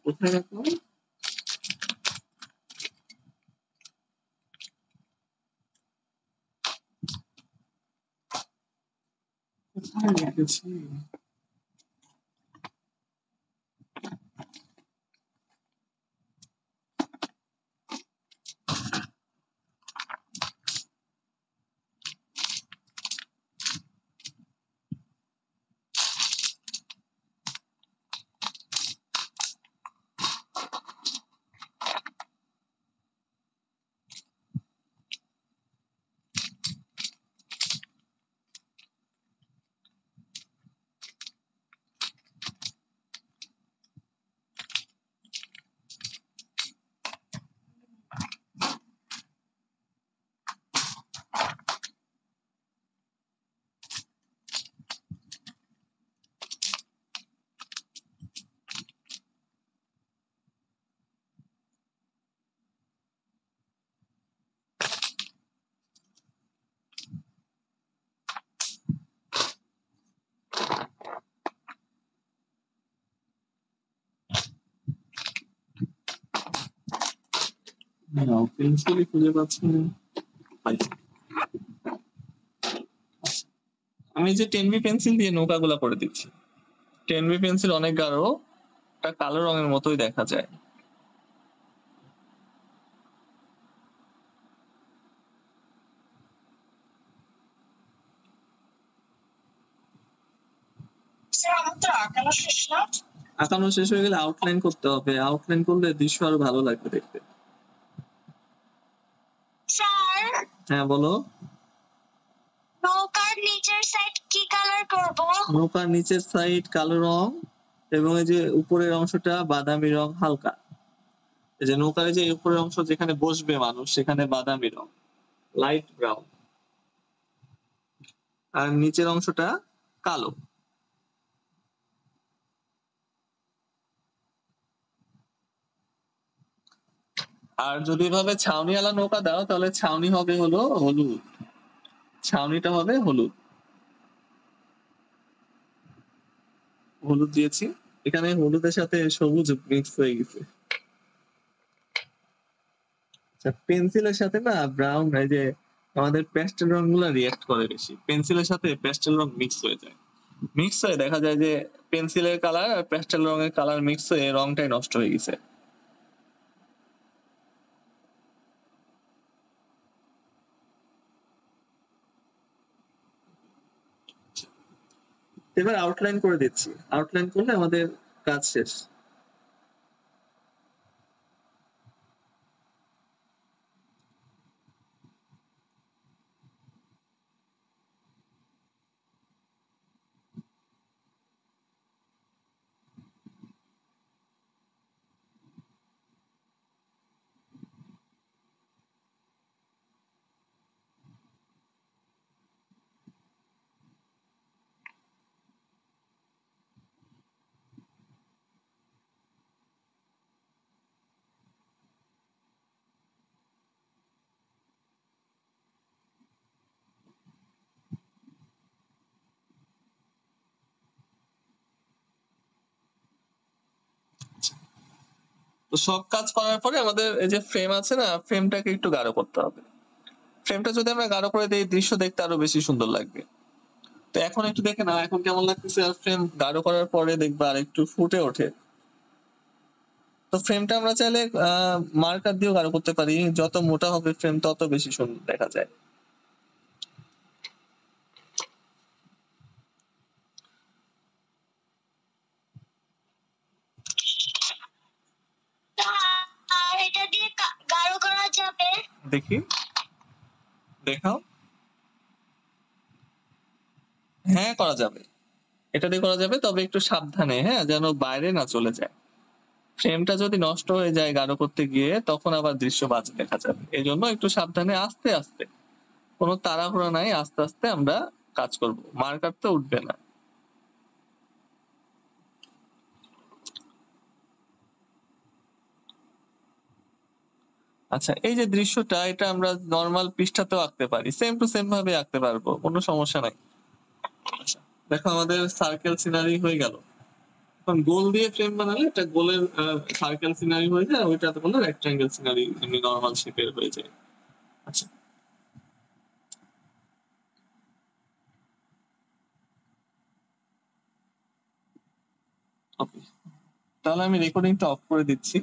কোথায় রাখলাম? কোথায় রেখেছি? পেন্সিলই খুঁজে পাচ্ছি না। আমি যে 10B পেন্সিল দিয়ে নৌকাগুলা করে দিচ্ছি। 10B পেন্সিল অনেক গাঢ়, এটা কালো রঙের মতোই দেখা যায়। আঁকানো শেষ হয়ে গেলে আউটলাইন করতে হবে। আউটলাইন করলে দৃশ্য আরো ভালো লাগবে দেখতে। স্যার, হ্যাঁ বলো। নৌকার নিচের সাইড কি কালার করব? নৌকার নিচের সাইড কালো রং এবং এই যে উপরের অংশটা বাদামি রং হালকা। এই যে নৌকার যে উপরের অংশ যেখানে বসবে মানুষ, সেখানে বাদামি রং, লাইট ব্রাউন। আর নিচের অংশটা কালো। আর যদি এভাবে ছাউনিওয়ালা নৌকা দাও তাহলে ছাউনি হবে হলো হলুদ, ছাউনিটা হবে হলুদ। হলুদ দিয়েছি, এখানে হলুদের সাথে সবুজ মিক্স হয়ে গেছে। পেন্সিলের সাথে না ব্রাউন, এই যে আমাদের প্যাস্টেল রং গুলা রিয়াক্ট করে বেশি, পেন্সিলের সাথে প্যাস্টেল রং মিক্স হয়ে যায়। মিক্স হয়ে দেখা যায় যে পেন্সিলের কালার আর প্যাস্টেল রঙের কালার মিক্স হয়ে রংটাই নষ্ট হয়ে গেছে। এবার আউটলাইন করে দিচ্ছি, আউটলাইন করলে আমাদের কাজ শেষ। তো সব কাজ করার পরে আমাদের এই যে ফ্রেম আছে না, ফ্রেমটাকে একটু গাঢ় করতে হবে। ফ্রেমটা যদি আমরা গাঢ় করে দিই দৃশ্য দেখতে আরো বেশি সুন্দর লাগবে। তো এখন একটু দেখে নাও এখন কেমন লাগতেছে, আর ফ্রেম গাঢ় করার পরে দেখবা আর একটু ফুটে ওঠে। তো ফ্রেমটা আমরা চাইলে মার্কার দিয়েও গাঢ় করতে পারি, যত মোটা হবে ফ্রেম তত বেশি সুন্দর দেখা যায়। আর এটা দিয়ে গাঢ় করা যাবে? দেখি, দেখাও। হ্যাঁ করা যাবে, এটা দিয়ে করা যাবে, তবে একটু সাবধানে, হ্যাঁ, যেন বাইরে না চলে যায়। ফ্রেমটা যদি নষ্ট হয়ে যায় গাঢ় করতে গিয়ে তখন আবার দৃশ্য বাজে দেখা যাবে, এই জন্য একটু সাবধানে আস্তে আস্তে, কোনো তাড়াহুড়া নাই, আস্তে আস্তে আমরা কাজ করব, মার্কার তো উঠবে না। আচ্ছা, এই যে দৃশ্যটা এটা আমরা নরমাল পৃষ্ঠাতেও আঁকতে পারি, সেম টু সেম ভাবে আঁকতে পারবো, কোনো সমস্যা নাই। আচ্ছা, দেখো আমাদের সার্কেল সিনারি হয়ে গেল। এখন গোল দিয়ে ফ্রেম বানালে এটা গোলের সার্কেল সিনারি হয়ে যায়, ওইটাতে কোনো রেক্টাঙ্গেল সিনারি এমনি নরমাল শেপের হয়ে যায়। আচ্ছা, ওকে, তাহলে আমি রেকর্ডিংটা অফ করে দিচ্ছি।